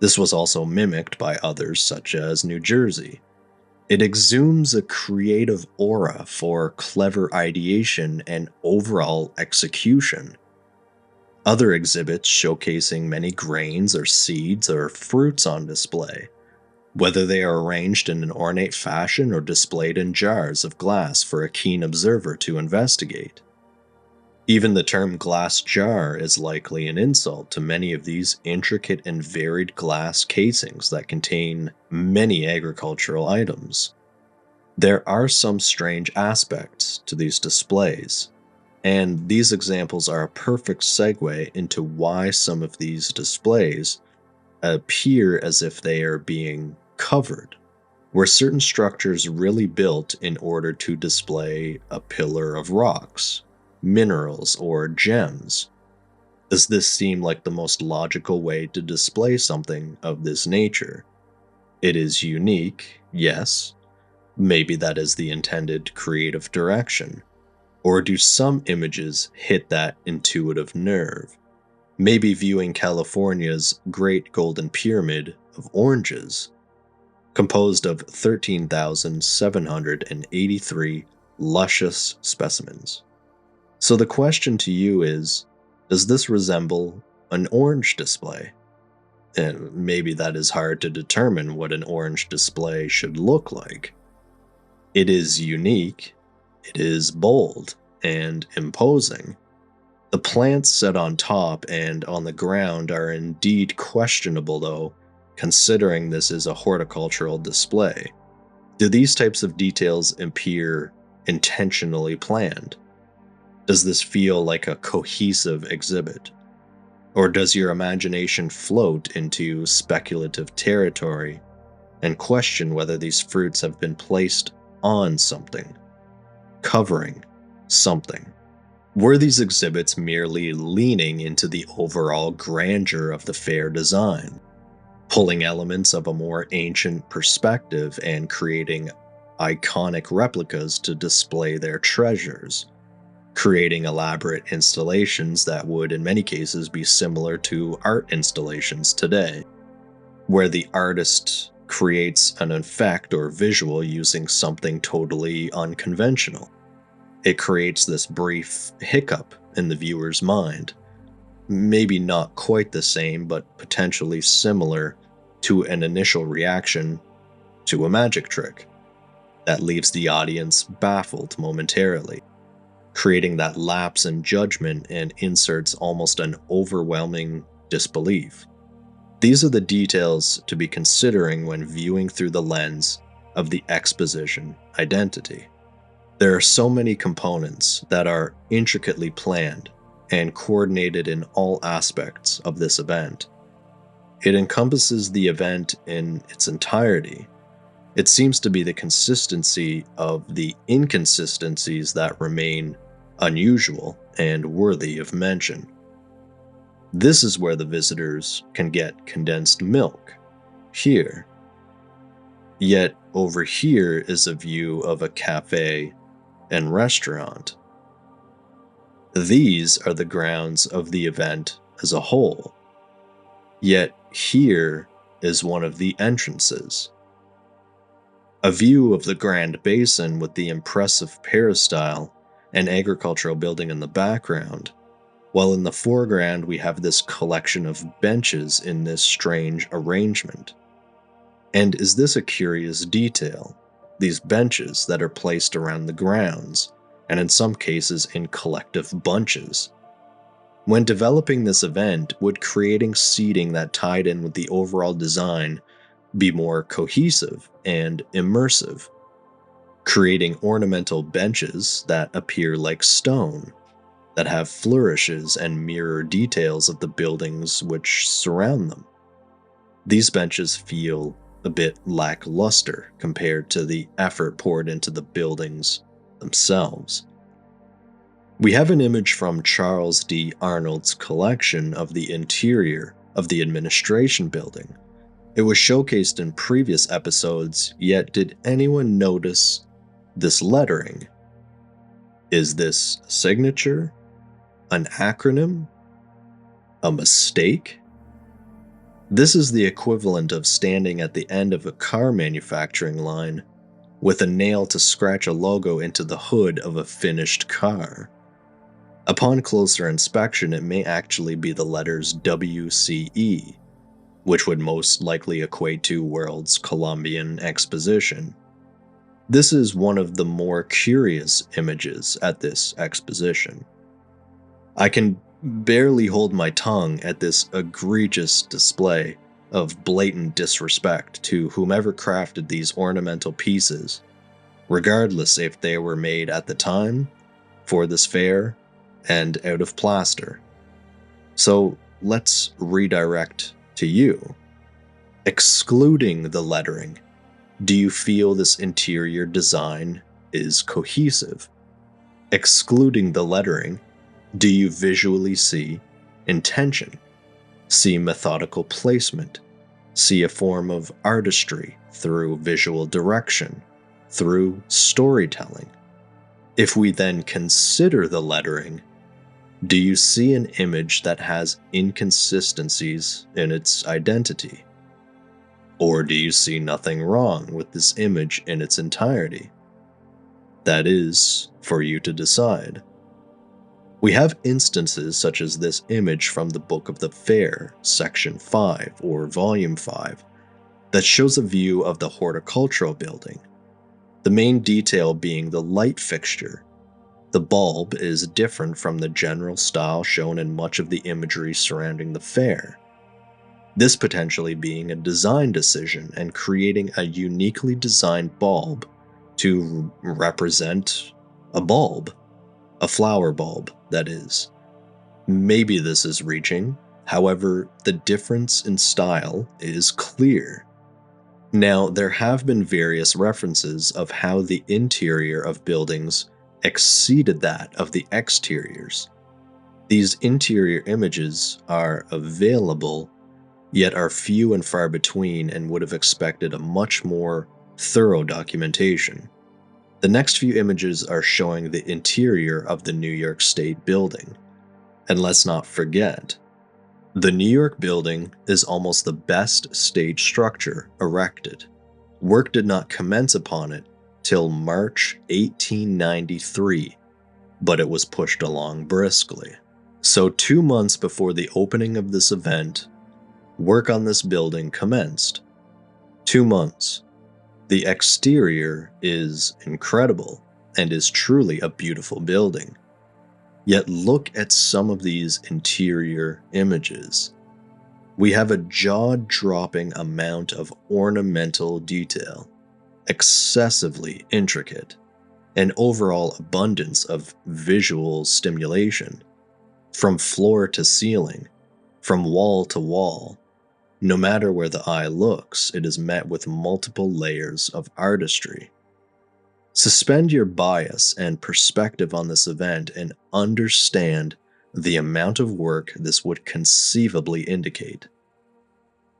This was also mimicked by others such as New Jersey. It exudes a creative aura for clever ideation and overall execution. Other exhibits showcasing many grains or seeds or fruits on display, whether they are arranged in an ornate fashion or displayed in jars of glass for a keen observer to investigate. Even the term glass jar is likely an insult to many of these intricate and varied glass casings that contain many agricultural items. There are some strange aspects to these displays, and these examples are a perfect segue into why some of these displays appear as if they are being covered. Were certain structures really built in order to display a pillar of rocks, minerals, or gems? Does this seem like the most logical way to display something of this nature? It is unique, yes. Maybe that is the intended creative direction. Or do some images hit that intuitive nerve? Maybe viewing California's Great Golden Pyramid of oranges, composed of 13,783 luscious specimens. So the question to you is, does this resemble an orange display? And maybe that is hard to determine what an orange display should look like. It is unique, it is bold, and imposing. The plants set on top and on the ground are indeed questionable though, considering this is a horticultural display. Do these types of details appear intentionally planned? Does this feel like a cohesive exhibit? Or does your imagination float into speculative territory and question whether these fruits have been placed on something, covering something? Were these exhibits merely leaning into the overall grandeur of the fair design, pulling elements of a more ancient perspective and creating iconic replicas to display their treasures, creating elaborate installations that would in many cases be similar to art installations today, where the artist creates an effect or visual using something totally unconventional? It creates this brief hiccup in the viewer's mind, maybe not quite the same, but potentially similar to an initial reaction to a magic trick that leaves the audience baffled momentarily, creating that lapse in judgment and inserts almost an overwhelming disbelief. These are the details to be considering when viewing through the lens of the exposition identity. There are so many components that are intricately planned and coordinated in all aspects of this event. It encompasses the event in its entirety. It seems to be the consistency of the inconsistencies that remain unusual and worthy of mention. This is where the visitors can get condensed milk. Here. Yet over here is a view of a cafe and restaurant. These are the grounds of the event as a whole. Yet here is one of the entrances. A view of the Grand Basin with the impressive peristyle and agricultural building in the background, while in the foreground we have this collection of benches in this strange arrangement. And is this a curious detail? These benches that are placed around the grounds, and in some cases in collective bunches. When developing this event, would creating seating that tied in with the overall design be more cohesive and immersive? Creating ornamental benches that appear like stone, that have flourishes and mirror details of the buildings which surround them. These benches feel a bit lackluster compared to the effort poured into the buildings themselves. We have an image from Charles D. Arnold's collection of the interior of the administration building. It was showcased in previous episodes, yet did anyone notice this lettering? Is this a signature? An acronym? A mistake? This is the equivalent of standing at the end of a car manufacturing line with a nail to scratch a logo into the hood of a finished car. Upon closer inspection, it may actually be the letters WCE, which would most likely equate to World's Columbian Exposition. This is one of the more curious images at this exposition. I can barely hold my tongue at this egregious display of blatant disrespect to whomever crafted these ornamental pieces, regardless if they were made at the time, for this fair, and out of plaster. So let's redirect to you. Excluding the lettering, do you feel this interior design is cohesive? Excluding the lettering, do you visually see intention, see methodical placement, see a form of artistry through visual direction, through storytelling? If we then consider the lettering, do you see an image that has inconsistencies in its identity? Or do you see nothing wrong with this image in its entirety? That is for you to decide. We have instances such as this image from the Book of the Fair, Section 5 or Volume 5, that shows a view of the horticultural building, the main detail being the light fixture. The bulb is different from the general style shown in much of the imagery surrounding the fair. This potentially being a design decision and creating a uniquely designed bulb to represent a bulb, a flower bulb, that is. Maybe this is reaching, however, the difference in style is clear. Now, there have been various references of how the interior of buildings exceeded that of the exteriors. These interior images are available, yet are few and far between and would have expected a much more thorough documentation. The next few images are showing the interior of the New York State building. And let's not forget, the New York building is almost the best stage structure erected. Work did not commence upon it till March 1893, but it was pushed along briskly. So 2 months before the opening of this event, work on this building commenced. 2 months. The exterior is incredible and is truly a beautiful building. Yet look at some of these interior images. We have a jaw-dropping amount of ornamental detail, excessively intricate, an overall abundance of visual stimulation, from floor to ceiling, from wall to wall. No matter where the eye looks, it is met with multiple layers of artistry. Suspend your bias and perspective on this event and understand the amount of work this would conceivably indicate.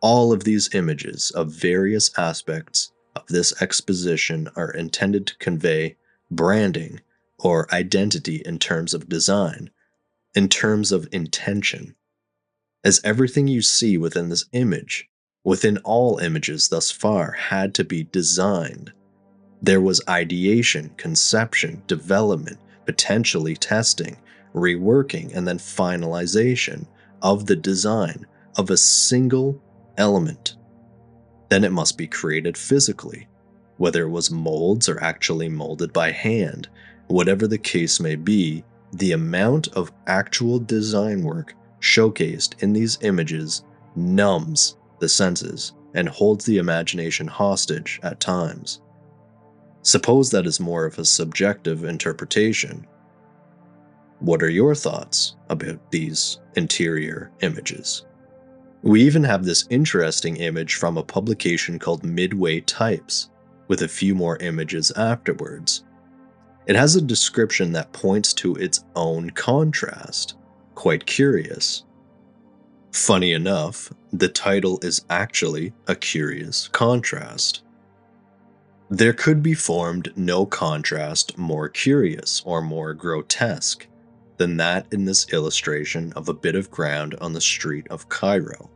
All of these images of various aspects of this exposition are intended to convey branding or identity in terms of design, in terms of intention. As everything you see within this image, within all images thus far, had to be designed. There was ideation, conception, development, potentially testing, reworking, and then finalization of the design of a single element. Then it must be created physically, whether it was molds or actually molded by hand. Whatever the case may be, the amount of actual design work showcased in these images numbs the senses and holds the imagination hostage at times. Suppose that is more of a subjective interpretation. What are your thoughts about these interior images? We even have this interesting image from a publication called Midway Types, with a few more images afterwards. It has a description that points to its own contrast. Quite curious. Funny enough, the title is actually a curious contrast. There could be formed no contrast more curious or more grotesque than that in this illustration of a bit of ground on the street of Cairo.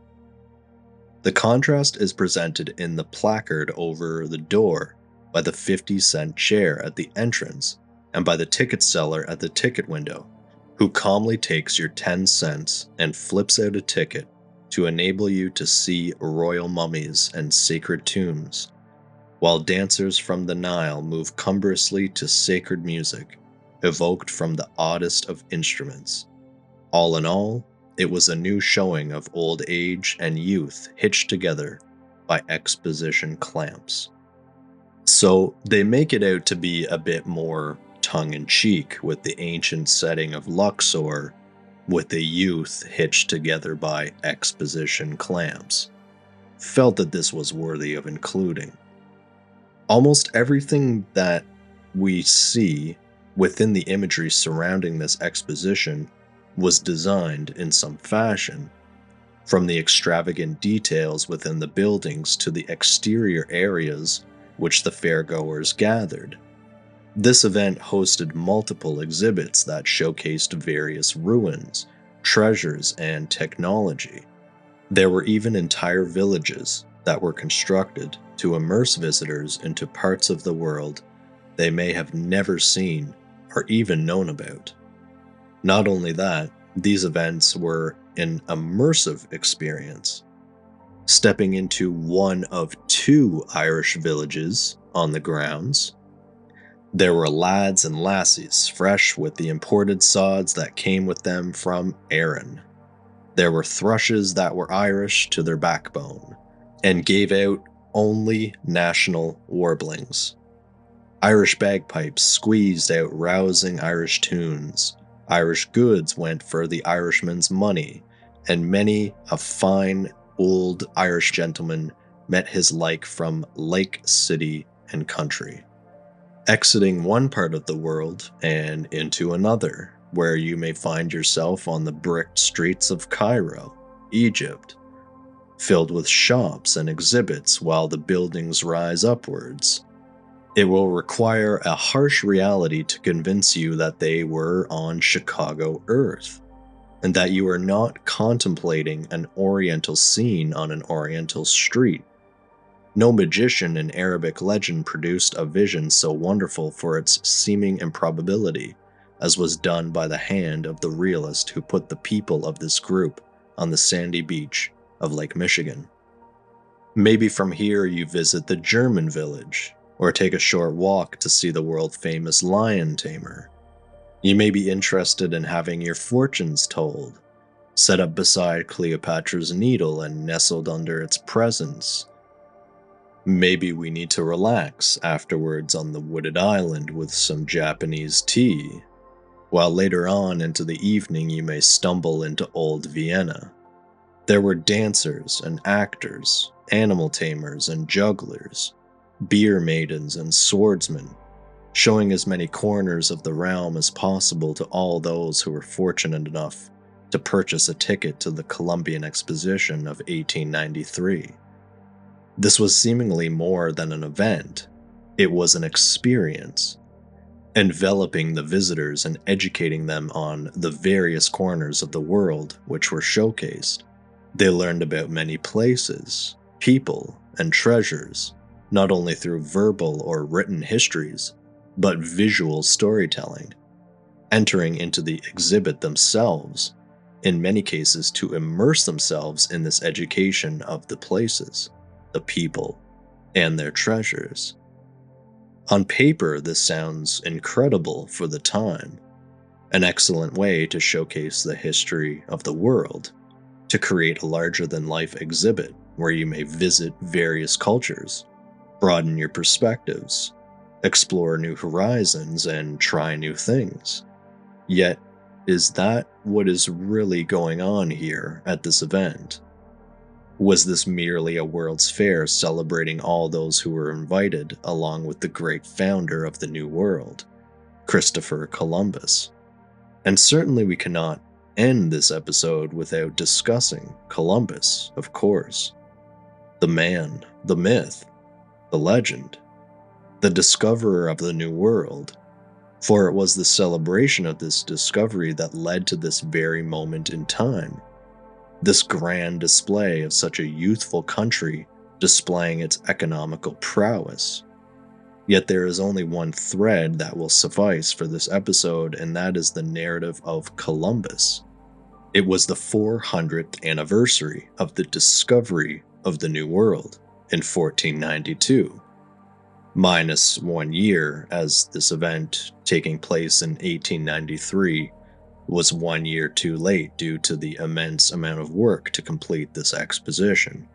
The contrast is presented in the placard over the door by the 50-cent chair at the entrance and by the ticket seller at the ticket window, who calmly takes your 10 cents and flips out a ticket to enable you to see royal mummies and sacred tombs, while dancers from the Nile move cumbrously to sacred music, evoked from the oddest of instruments. All in all, it was a new showing of old age and youth hitched together by exposition clamps. So they make it out to be a bit more tongue-in-cheek with the ancient setting of Luxor, with the youth hitched together by exposition clamps. Felt that this was worthy of including. Almost everything that we see within the imagery surrounding this exposition was designed in some fashion, from the extravagant details within the buildings to the exterior areas which the fairgoers gathered. This event hosted multiple exhibits that showcased various ruins, treasures, and technology. There were even entire villages that were constructed to immerse visitors into parts of the world they may have never seen or even known about. Not only that, these events were an immersive experience. Stepping into one of 2 Irish villages on the grounds, there were lads and lassies fresh with the imported sods that came with them from Erin. There were thrushes that were Irish to their backbone, and gave out only national warblings. Irish bagpipes squeezed out rousing Irish tunes. Irish goods went for the Irishman's money, and many a fine old Irish gentleman met his like from lake, city, and country. Exiting one part of the world and into another, where you may find yourself on the bricked streets of Cairo, Egypt, filled with shops and exhibits while the buildings rise upwards. It will require a harsh reality to convince you that they were on Chicago Earth, and that you are not contemplating an Oriental scene on an Oriental street. No magician in Arabic legend produced a vision so wonderful for its seeming improbability, as was done by the hand of the realist who put the people of this group on the sandy beach of Lake Michigan. Maybe from here you visit the German village, or take a short walk to see the world-famous lion tamer. You may be interested in having your fortunes told, set up beside Cleopatra's Needle and nestled under its presence. Maybe we need to relax afterwards on the wooded island with some Japanese tea, while later on into the evening you may stumble into old Vienna. There were dancers and actors, animal tamers and jugglers, beer maidens and swordsmen, showing as many corners of the realm as possible to all those who were fortunate enough to purchase a ticket to the Columbian Exposition of 1893. This was seemingly more than an event. It was an experience, enveloping the visitors and educating them on the various corners of the world which were showcased. They learned about many places, people, and treasures, not only through verbal or written histories, but visual storytelling, entering into the exhibit themselves, in many cases to immerse themselves in this education of the places, the people, and their treasures. On paper, this sounds incredible for the time, an excellent way to showcase the history of the world, to create a larger-than-life exhibit where you may visit various cultures, broaden your perspectives, explore new horizons, and try new things. Yet, is that what is really going on here at this event? Was this merely a World's Fair celebrating all those who were invited along with the great founder of the New World, Christopher Columbus? And certainly we cannot end this episode without discussing Columbus, of course. The man, the myth, the legend, the discoverer of the New World, for it was the celebration of this discovery that led to this very moment in time, this grand display of such a youthful country displaying its economical prowess. Yet there is only one thread that will suffice for this episode, and that is the narrative of Columbus. It was the 400th anniversary of the discovery of the New World in 1492. Minus 1 year, as this event, taking place in 1893, was 1 year too late due to the immense amount of work to complete this exposition.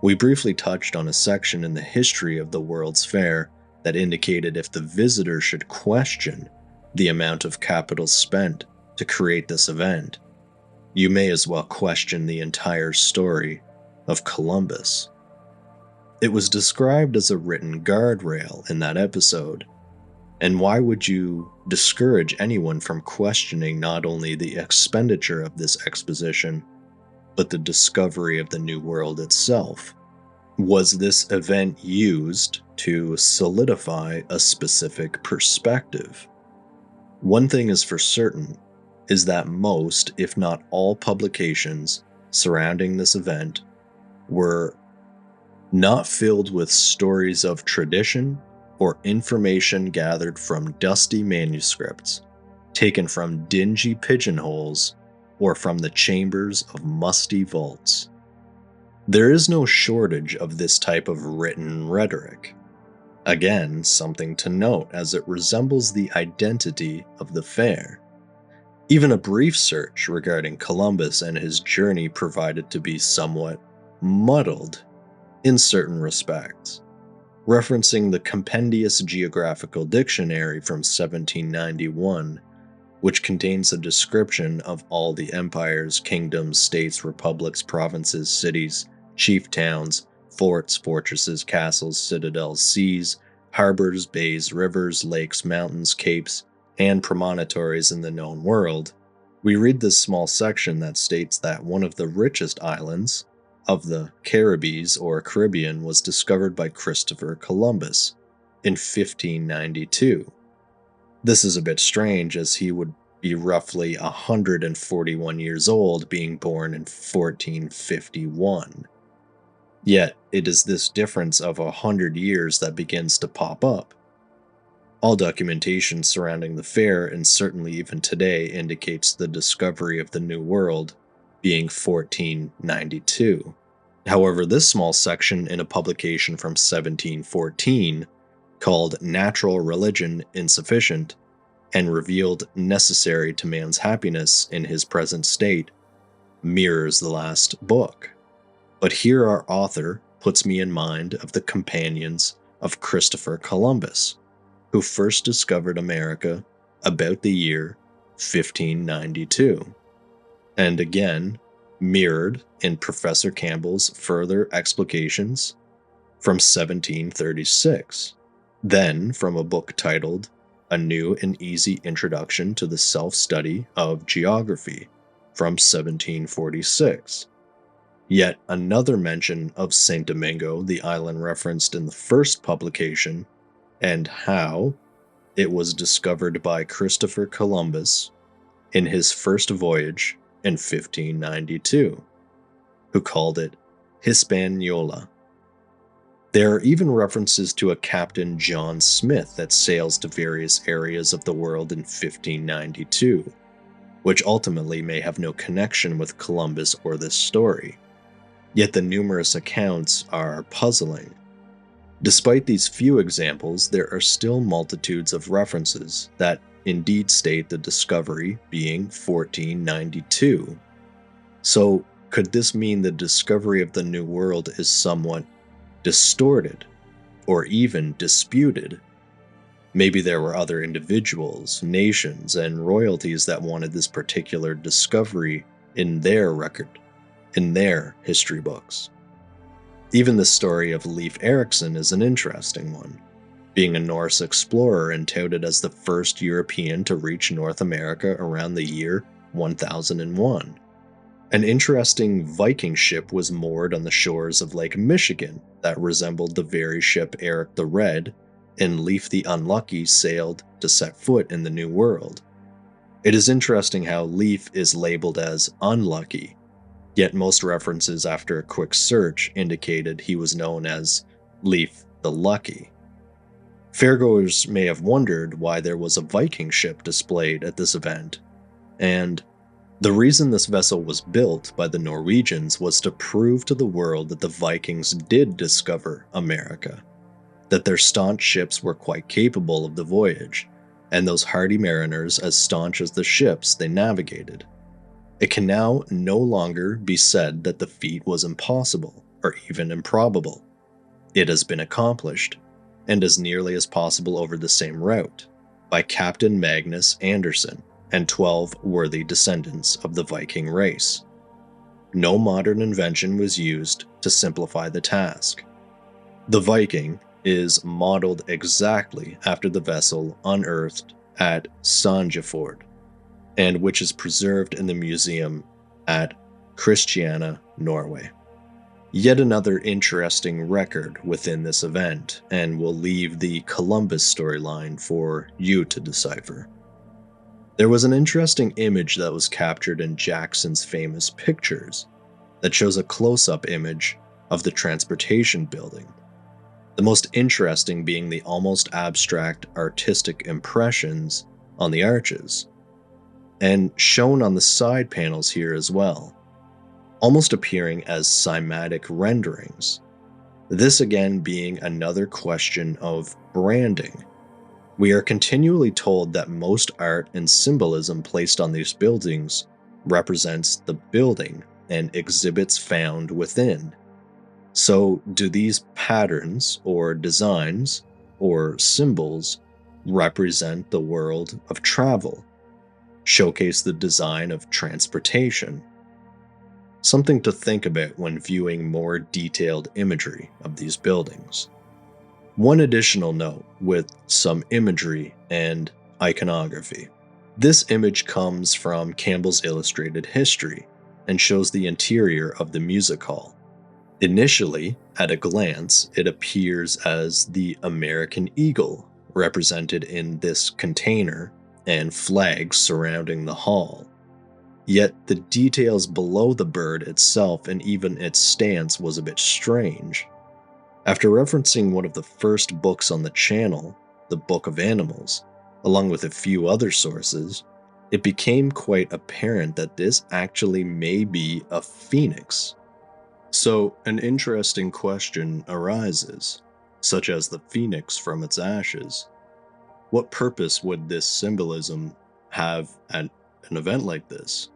We briefly touched on a section in the history of the World's Fair that indicated if the visitor should question the amount of capital spent to create this event, you may as well question the entire story of Columbus. It was described as a written guardrail in that episode, and why would you discourage anyone from questioning not only the expenditure of this exposition, but the discovery of the New World itself? Was this event used to solidify a specific perspective? One thing is for certain, is that most, if not all, publications surrounding this event were not filled with stories of tradition or information gathered from dusty manuscripts, taken from dingy pigeonholes, or from the chambers of musty vaults. There is no shortage of this type of written rhetoric. Again, something to note as it resembles the identity of the fair. Even a brief search regarding Columbus and his journey provided to be somewhat muddled in certain respects, referencing the Compendious Geographical Dictionary from 1791, which contains a description of all the empires, kingdoms, states, republics, provinces, cities, chief towns, forts, fortresses, castles, citadels, seas, harbors, bays, rivers, lakes, mountains, capes, and promontories in the known world. We read this small section that states that one of the richest islands of the Caribbees or Caribbean was discovered by Christopher Columbus in 1592. This is a bit strange, as he would be roughly 141 years old, being born in 1451. Yet, it is this difference of 100 years that begins to pop up. All documentation surrounding the fair, and certainly even today, indicates the discovery of the New World being 1492. However, this small section in a publication from 1714, called Natural Religion Insufficient and Revealed Necessary to Man's Happiness in His Present State, mirrors the last book. But here our author puts me in mind of the companions of Christopher Columbus, who first discovered America about the year 1592, and again mirrored in Professor Campbell's further explications from 1736, then from a book titled A New and Easy Introduction to the Self-Study of Geography from 1746. Yet another mention of St. Domingo, the island referenced in the first publication, and how it was discovered by Christopher Columbus in his first voyage in 1592, who called it Hispaniola. There are even references to a Captain John Smith that sails to various areas of the world in 1592, which ultimately may have no connection with Columbus or this story. Yet the numerous accounts are puzzling. Despite these few examples, there are still multitudes of references that indeed state the discovery being 1492. So, could this mean the discovery of the New World is somewhat distorted, or even disputed? Maybe there were other individuals, nations, and royalties that wanted this particular discovery in their record, in their history books. Even the story of Leif Erikson is an interesting one, being a Norse explorer and touted as the first European to reach North America around the year 1001. An interesting Viking ship was moored on the shores of Lake Michigan that resembled the very ship Eric the Red and Leif the Unlucky sailed to set foot in the New World. It is interesting how Leif is labeled as unlucky, yet most references after a quick search indicated he was known as Leif the Lucky. Fairgoers may have wondered why there was a Viking ship displayed at this event, and the reason this vessel was built by the Norwegians was to prove to the world that the Vikings did discover America, that their staunch ships were quite capable of the voyage, and those hardy mariners as staunch as the ships they navigated. It can now no longer be said that the feat was impossible or even improbable. It has been accomplished, and as nearly as possible over the same route, by Captain Magnus Anderson and 12 worthy descendants of the Viking race. No modern invention was used to simplify the task. The Viking is modeled exactly after the vessel unearthed at Sandefjord, and which is preserved in the museum at Christiania, Norway. Yet another interesting record within this event, and we'll leave the Columbus storyline for you to decipher. There was an interesting image that was captured in Jackson's famous pictures that shows a close-up image of the transportation building. The most interesting being the almost abstract artistic impressions on the arches, and shown on the side panels here as well, almost appearing as cymatic renderings. This again being another question of branding. We are continually told that most art and symbolism placed on these buildings represents the building and exhibits found within. So, do these patterns or designs or symbols represent the world of travel, showcase the design of transportation? Something to think about when viewing more detailed imagery of these buildings. One additional note with some imagery and iconography. This image comes from Campbell's Illustrated History and shows the interior of the music hall. Initially, at a glance, it appears as the American eagle represented in this container and flags surrounding the hall. Yet the details below the bird itself and even its stance was a bit strange. After referencing one of the first books on the channel, the Book of Animals, along with a few other sources, it became quite apparent that this actually may be a phoenix. So, an interesting question arises, such as the phoenix from its ashes. What purpose would this symbolism have at an event like this?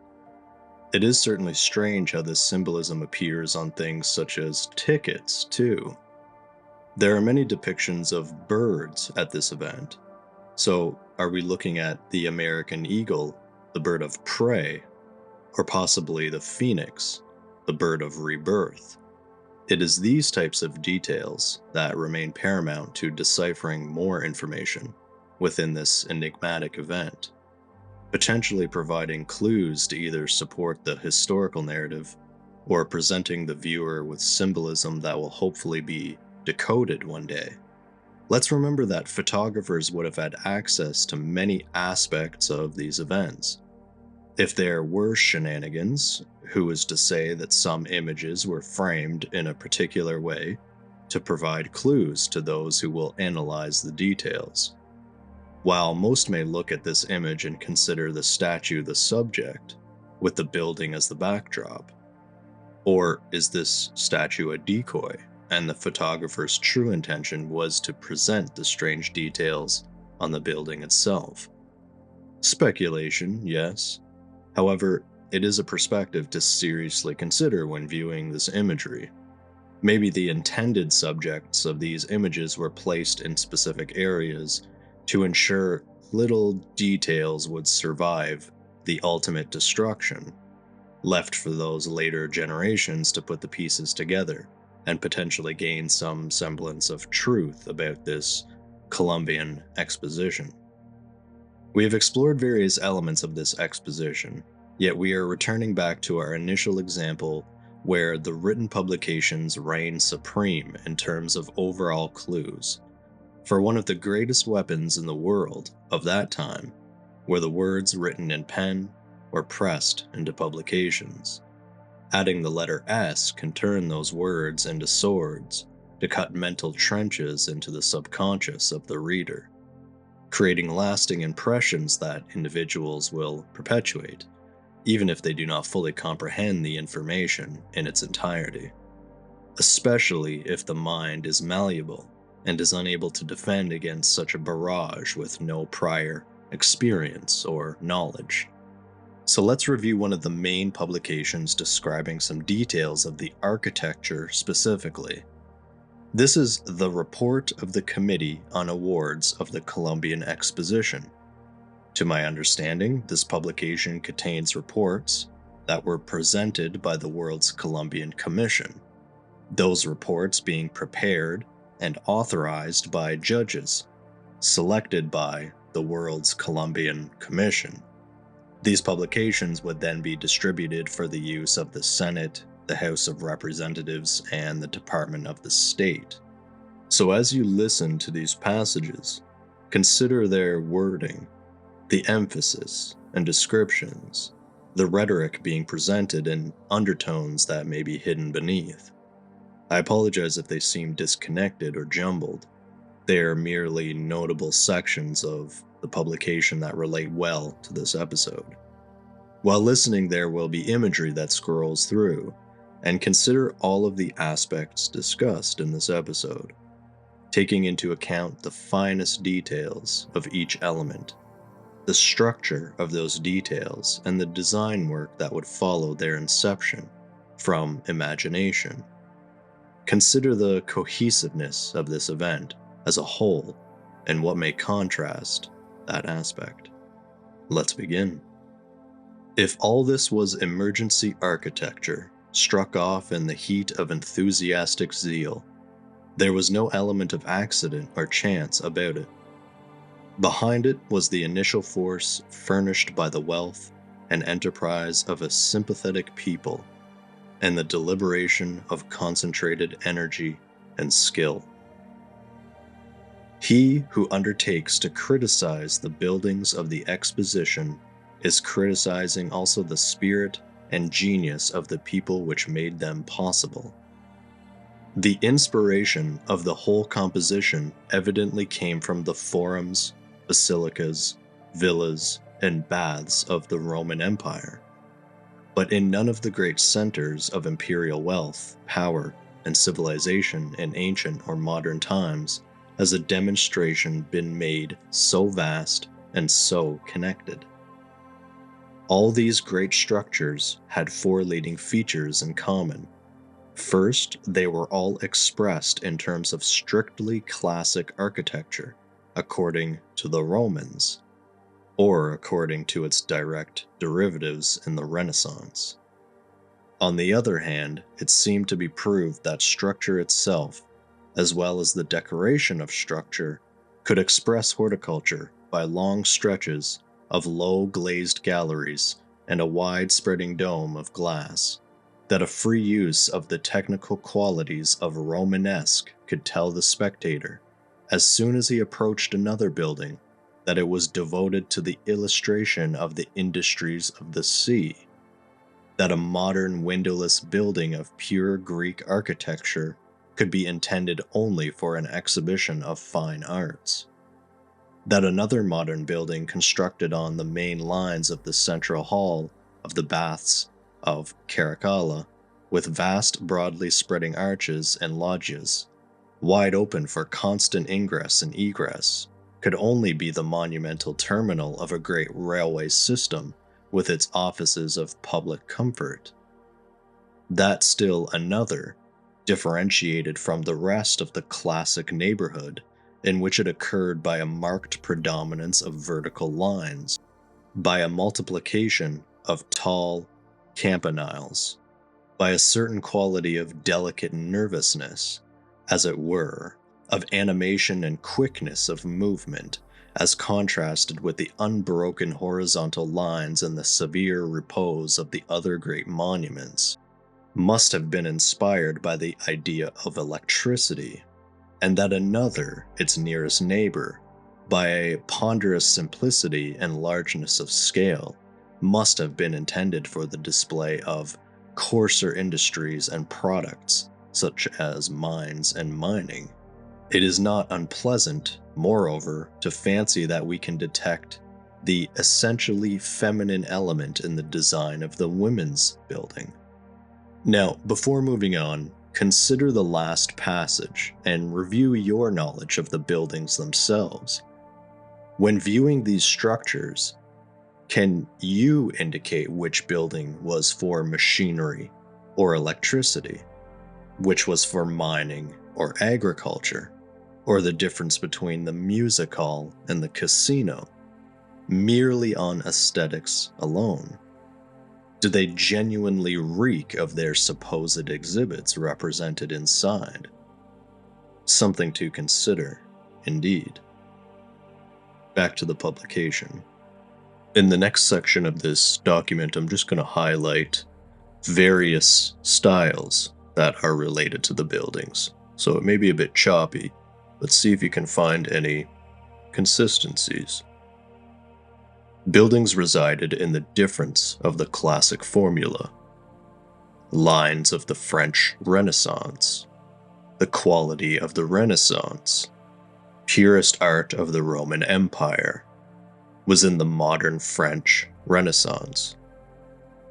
It is certainly strange how this symbolism appears on things such as tickets, too. There are many depictions of birds at this event. So, are we looking at the American eagle, the bird of prey, or possibly the phoenix, the bird of rebirth? It is these types of details that remain paramount to deciphering more information within this enigmatic event, potentially providing clues to either support the historical narrative or presenting the viewer with symbolism that will hopefully be decoded one day. Let's remember that photographers would have had access to many aspects of these events. If there were shenanigans, who is to say that some images were framed in a particular way to provide clues to those who will analyze the details? While most may look at this image and consider the statue the subject, with the building as the backdrop. Or is this statue a decoy, and the photographer's true intention was to present the strange details on the building itself? Speculation, yes. However, it is a perspective to seriously consider when viewing this imagery. Maybe the intended subjects of these images were placed in specific areas to ensure little details would survive the ultimate destruction, left for those later generations to put the pieces together and potentially gain some semblance of truth about this Columbian Exposition. We have explored various elements of this exposition, yet we are returning back to our initial example where the written publications reign supreme in terms of overall clues. For one of the greatest weapons in the world of that time were the words written in pen or pressed into publications. Adding the letter S can turn those words into swords to cut mental trenches into the subconscious of the reader, creating lasting impressions that individuals will perpetuate, even if they do not fully comprehend the information in its entirety, especially if the mind is malleable and is unable to defend against such a barrage with no prior experience or knowledge. So let's review one of the main publications describing some details of the architecture specifically. This is the Report of the Committee on Awards of the Columbian Exposition. To my understanding, this publication contains reports that were presented by the World's Columbian Commission, those reports being prepared and authorized by judges, selected by the World's Columbian Commission. These publications would then be distributed for the use of the Senate, the House of Representatives, and the Department of the State. So as you listen to these passages, consider their wording, the emphasis and descriptions, the rhetoric being presented in undertones that may be hidden beneath. I apologize if they seem disconnected or jumbled. They are merely notable sections of the publication that relate well to this episode. While listening, there will be imagery that scrolls through, and consider all of the aspects discussed in this episode, taking into account the finest details of each element, the structure of those details, and the design work that would follow their inception from imagination. Consider the cohesiveness of this event as a whole and what may contrast that aspect. Let's begin. If all this was emergency architecture struck off in the heat of enthusiastic zeal, there was no element of accident or chance about it. Behind it was the initial force furnished by the wealth and enterprise of a sympathetic people and the deliberation of concentrated energy and skill. He who undertakes to criticize the buildings of the exposition is criticizing also the spirit and genius of the people which made them possible. The inspiration of the whole composition evidently came from the forums, basilicas, villas, and baths of the Roman Empire. But in none of the great centers of imperial wealth, power, and civilization in ancient or modern times has a demonstration been made so vast and so connected. All these great structures had four leading features in common. First, they were all expressed in terms of strictly classic architecture, according to the Romans, or according to its direct derivatives in the Renaissance. On the other hand, it seemed to be proved that structure itself, as well as the decoration of structure, could express horticulture by long stretches of low glazed galleries and a wide spreading dome of glass, that a free use of the technical qualities of Romanesque could tell the spectator, as soon as he approached another building, that it was devoted to the illustration of the industries of the sea, that a modern windowless building of pure Greek architecture could be intended only for an exhibition of fine arts, that another modern building constructed on the main lines of the central hall of the baths of Caracalla, with vast broadly spreading arches and loggias, wide open for constant ingress and egress, could only be the monumental terminal of a great railway system with its offices of public comfort. That still another, differentiated from the rest of the classic neighborhood, in which it occurred by a marked predominance of vertical lines, by a multiplication of tall campaniles, by a certain quality of delicate nervousness, as it were, of animation and quickness of movement, as contrasted with the unbroken horizontal lines and the severe repose of the other great monuments, must have been inspired by the idea of electricity, and that another, its nearest neighbor, by a ponderous simplicity and largeness of scale, must have been intended for the display of coarser industries and products, such as mines and mining. It is not unpleasant, moreover, to fancy that we can detect the essentially feminine element in the design of the women's building. Now, before moving on, consider the last passage and review your knowledge of the buildings themselves. When viewing these structures, can you indicate which building was for machinery or electricity, which was for mining or agriculture, or the difference between the music hall and the casino, merely on aesthetics alone? Do they genuinely reek of their supposed exhibits represented inside? Something to consider, indeed. Back to the publication. In the next section of this document, I'm just going to highlight various styles that are related to the buildings. So it may be a bit choppy, but see if you can find any consistencies. Buildings resided in the difference of the classic formula, lines of the French Renaissance, the quality of the Renaissance, purest art of the Roman Empire, was in the modern French Renaissance,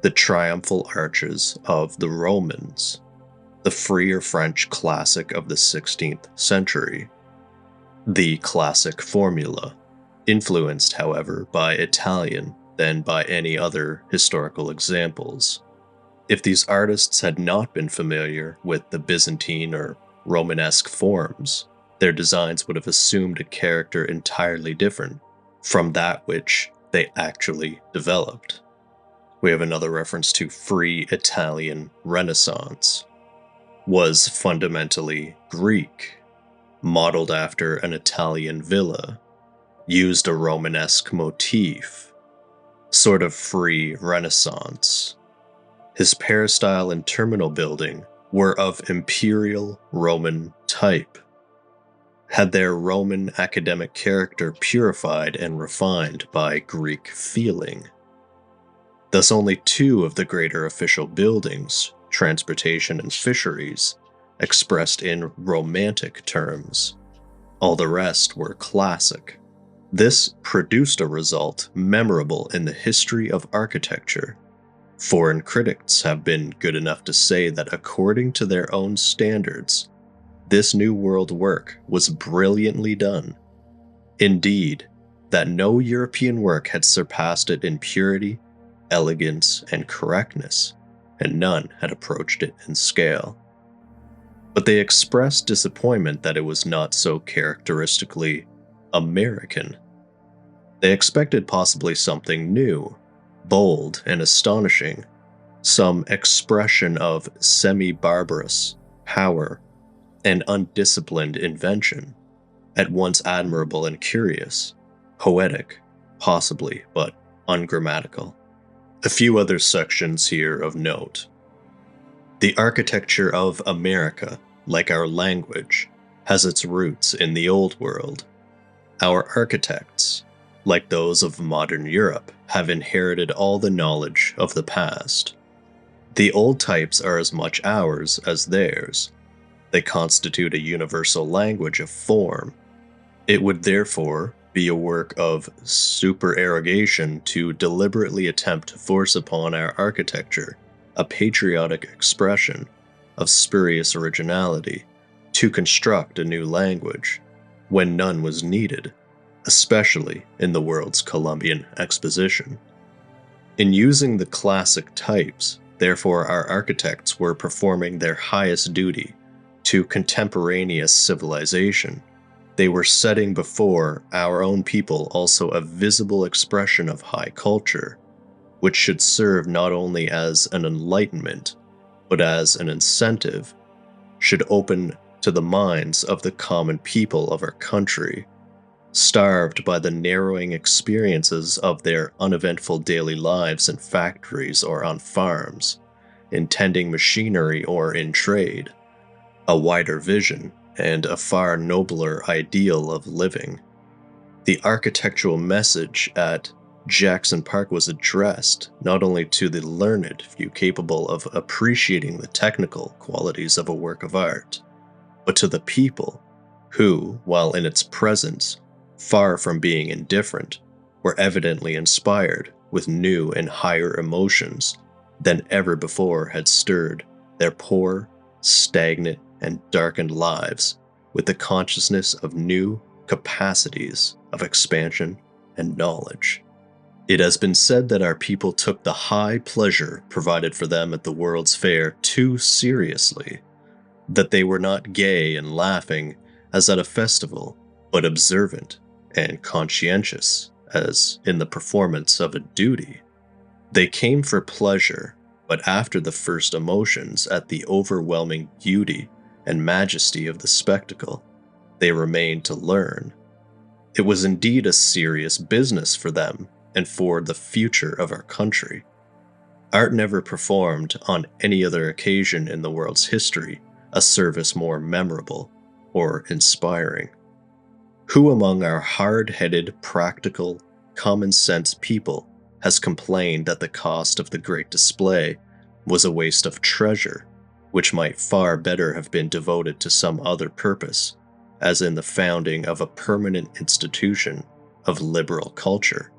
the triumphal arches of the Romans, the freer French classic of the 16th century, the classic formula, influenced, however, by Italian than by any other historical examples. If these artists had not been familiar with the Byzantine or Romanesque forms, their designs would have assumed a character entirely different from that which they actually developed. We have another reference to free Italian Renaissance, was fundamentally Greek, modeled after an Italian villa, used a Romanesque motif, sort of free Renaissance. His peristyle and terminal building were of imperial Roman type, had their Roman academic character purified and refined by Greek feeling. Thus only two of the greater official buildings, transportation and fisheries, expressed in romantic terms. All the rest were classic. This produced a result memorable in the history of architecture. Foreign critics have been good enough to say that according to their own standards, this New World work was brilliantly done. Indeed, that no European work had surpassed it in purity, elegance, and correctness, and none had approached it in scale. But they expressed disappointment that it was not so characteristically American. They expected possibly something new, bold, and astonishing, some expression of semi-barbarous power and undisciplined invention, at once admirable and curious, poetic, possibly, but ungrammatical. A few other sections here of note. The architecture of America, like our language, has its roots in the Old World. Our architects, like those of modern Europe, have inherited all the knowledge of the past. The old types are as much ours as theirs. They constitute a universal language of form. It would therefore be a work of supererogation to deliberately attempt to force upon our architecture a patriotic expression of spurious originality, to construct a new language, when none was needed, especially in the world's Columbian Exposition. In using the classic types, therefore, our architects were performing their highest duty to contemporaneous civilization. They were setting before our own people also a visible expression of high culture, which should serve not only as an enlightenment, but as an incentive, should open to the minds of the common people of our country, starved by the narrowing experiences of their uneventful daily lives in factories or on farms, in tending machinery or in trade, a wider vision and a far nobler ideal of living. The architectural message at Jackson Park was addressed not only to the learned few capable of appreciating the technical qualities of a work of art, but to the people who, while in its presence, far from being indifferent, were evidently inspired with new and higher emotions than ever before had stirred their poor, stagnant, and darkened lives with the consciousness of new capacities of expansion and knowledge. It has been said that our people took the high pleasure provided for them at the World's Fair too seriously, that they were not gay and laughing as at a festival, but observant and conscientious as in the performance of a duty. They came for pleasure, but after the first emotions at the overwhelming beauty and majesty of the spectacle, they remained to learn. It was indeed a serious business for them and for the future of our country. Art never performed on any other occasion in the world's history a service more memorable or inspiring. Who among our hard-headed, practical, common-sense people has complained that the cost of the great display was a waste of treasure, which might far better have been devoted to some other purpose, as in the founding of a permanent institution of liberal culture?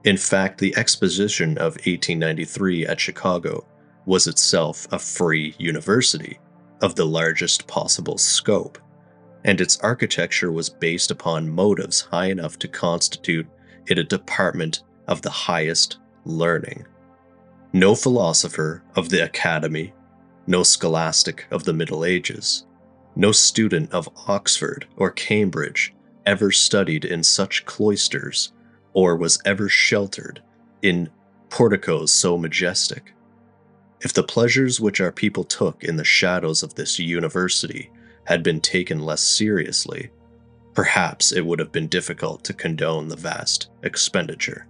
In fact, the Exposition of 1893 at Chicago was itself a free university of the largest possible scope, and its architecture was based upon motives high enough to constitute it a department of the highest learning. No philosopher of the Academy, no scholastic of the Middle Ages, no student of Oxford or Cambridge ever studied in such cloisters or was ever sheltered in porticos so majestic. If the pleasures which our people took in the shadows of this university had been taken less seriously, perhaps it would have been difficult to condone the vast expenditure.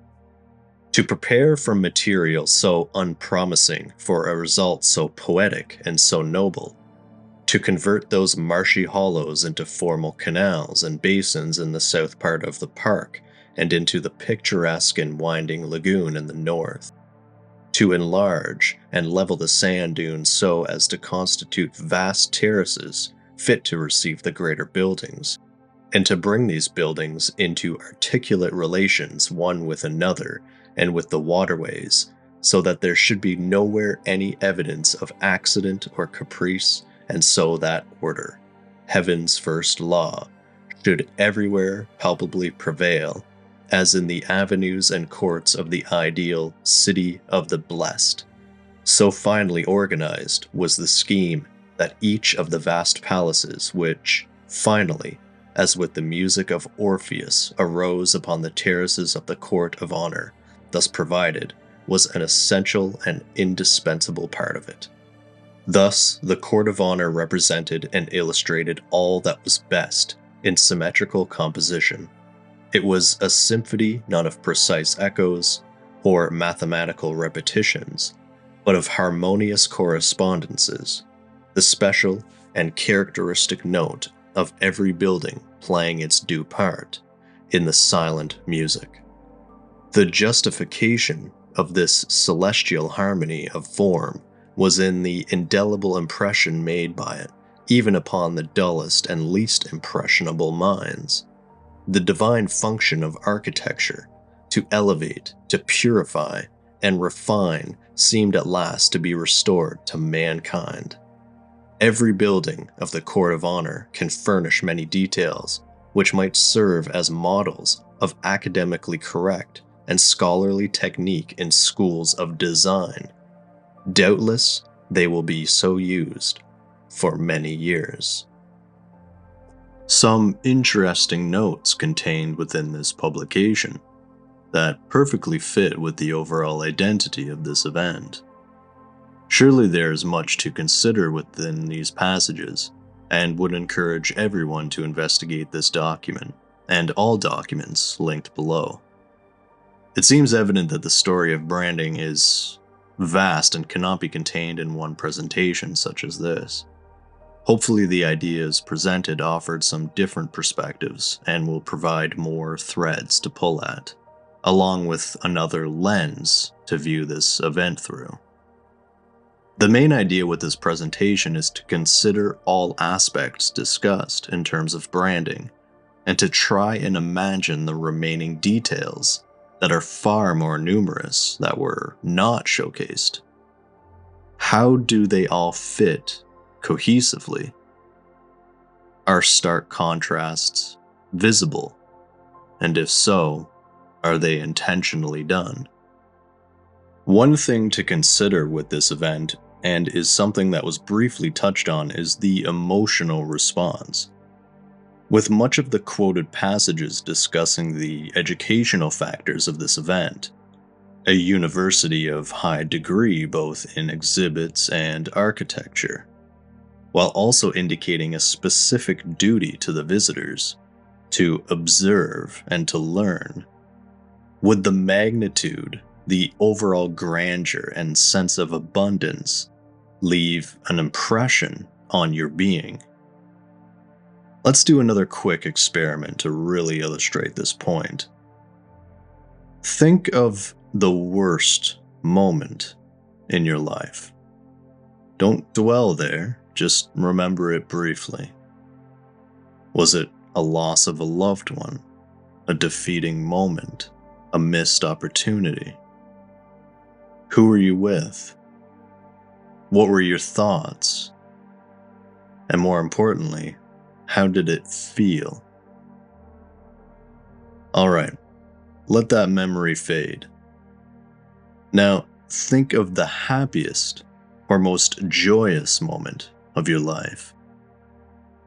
To prepare from material so unpromising for a result so poetic and so noble, to convert those marshy hollows into formal canals and basins in the south part of the park, and into the picturesque and winding lagoon in the north, to enlarge and level the sand dunes so as to constitute vast terraces fit to receive the greater buildings, and to bring these buildings into articulate relations one with another and with the waterways, so that there should be nowhere any evidence of accident or caprice, and so that order, heaven's first law, should everywhere palpably prevail, as in the avenues and courts of the ideal city of the blessed. So finely organized was the scheme that each of the vast palaces which, finally, as with the music of Orpheus, arose upon the terraces of the court of honor, thus provided, was an essential and indispensable part of it. Thus, the court of honor represented and illustrated all that was best in symmetrical composition. It was a symphony not of precise echoes or mathematical repetitions, but of harmonious correspondences, the special and characteristic note of every building playing its due part in the silent music. The justification of this celestial harmony of form was in the indelible impression made by it, even upon the dullest and least impressionable minds. The divine function of architecture, to elevate, to purify, and refine, seemed at last to be restored to mankind. Every building of the Court of Honor can furnish many details which might serve as models of academically correct and scholarly technique in schools of design. Doubtless, they will be so used for many years. Some interesting notes contained within this publication that perfectly fit with the overall identity of this event. Surely there is much to consider within these passages, and would encourage everyone to investigate this document and all documents linked below. It seems evident that the story of branding is vast and cannot be contained in one presentation such as this. Hopefully the ideas presented offered some different perspectives and will provide more threads to pull at, along with another lens to view this event through. The main idea with this presentation is to consider all aspects discussed in terms of branding, and to try and imagine the remaining details that are far more numerous that were not showcased. How do they all fit cohesively? Are stark contrasts visible? And if so, are they intentionally done? One thing to consider with this event, and is something that was briefly touched on, is the emotional response. With much of the quoted passages discussing the educational factors of this event, a university of high degree both in exhibits and architecture, while also indicating a specific duty to the visitors to observe and to learn, would the magnitude, the overall grandeur and sense of abundance leave an impression on your being? Let's do another quick experiment to really illustrate this point. Think of the worst moment in your life. Don't dwell there, just remember it briefly. Was it a loss of a loved one, a defeating moment, a missed opportunity? Who were you with? What were your thoughts? And more importantly, how did it feel? Alright, let that memory fade. Now, think of the happiest or most joyous moment of your life.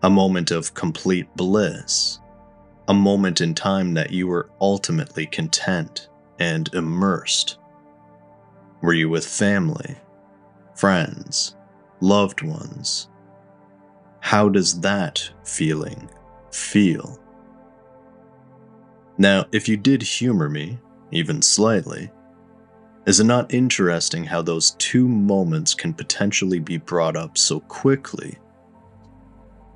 A moment of complete bliss. A moment in time that you were ultimately content and immersed. Were you with family, friends, loved ones? How does that feeling feel? Now, if you did humor me, even slightly, is it not interesting how those two moments can potentially be brought up so quickly?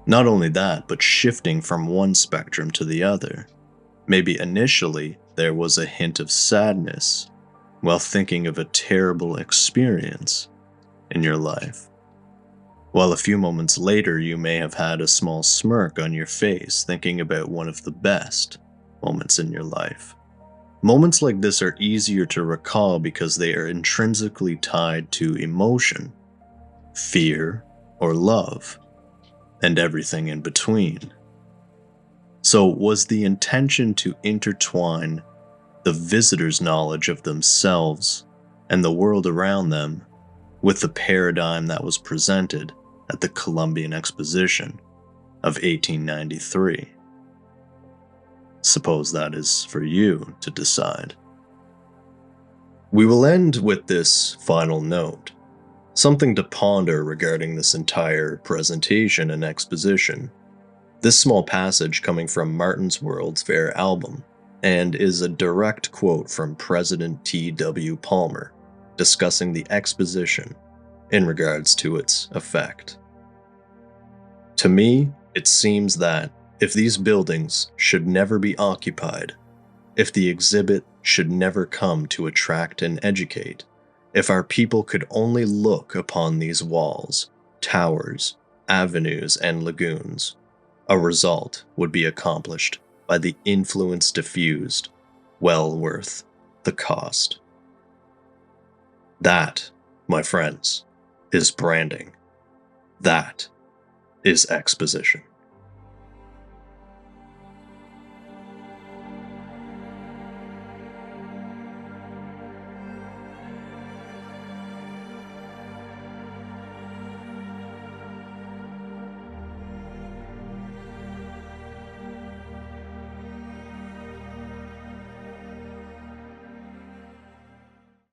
Not only that, but shifting from one spectrum to the other. Maybe initially there was a hint of sadness, while thinking of a terrible experience in your life, while a few moments later you may have had a small smirk on your face thinking about one of the best moments in your life. Moments like this are easier to recall because they are intrinsically tied to emotion, fear, or love, and everything in between. So, was the intention to intertwine the visitor's knowledge of themselves and the world around them with the paradigm that was presented at the Columbian Exposition of 1893? Suppose that is for you to decide. We will end with this final note, something to ponder regarding this entire presentation and exposition. This small passage coming from Martin's World's Fair album, and is a direct quote from President T.W. Palmer discussing the exposition in regards to its effect. To me, it seems that if these buildings should never be occupied, if the exhibit should never come to attract and educate, if our people could only look upon these walls, towers, avenues, and lagoons, a result would be accomplished by the influence diffused, well worth the cost. That, my friends, is branding. That is exposition.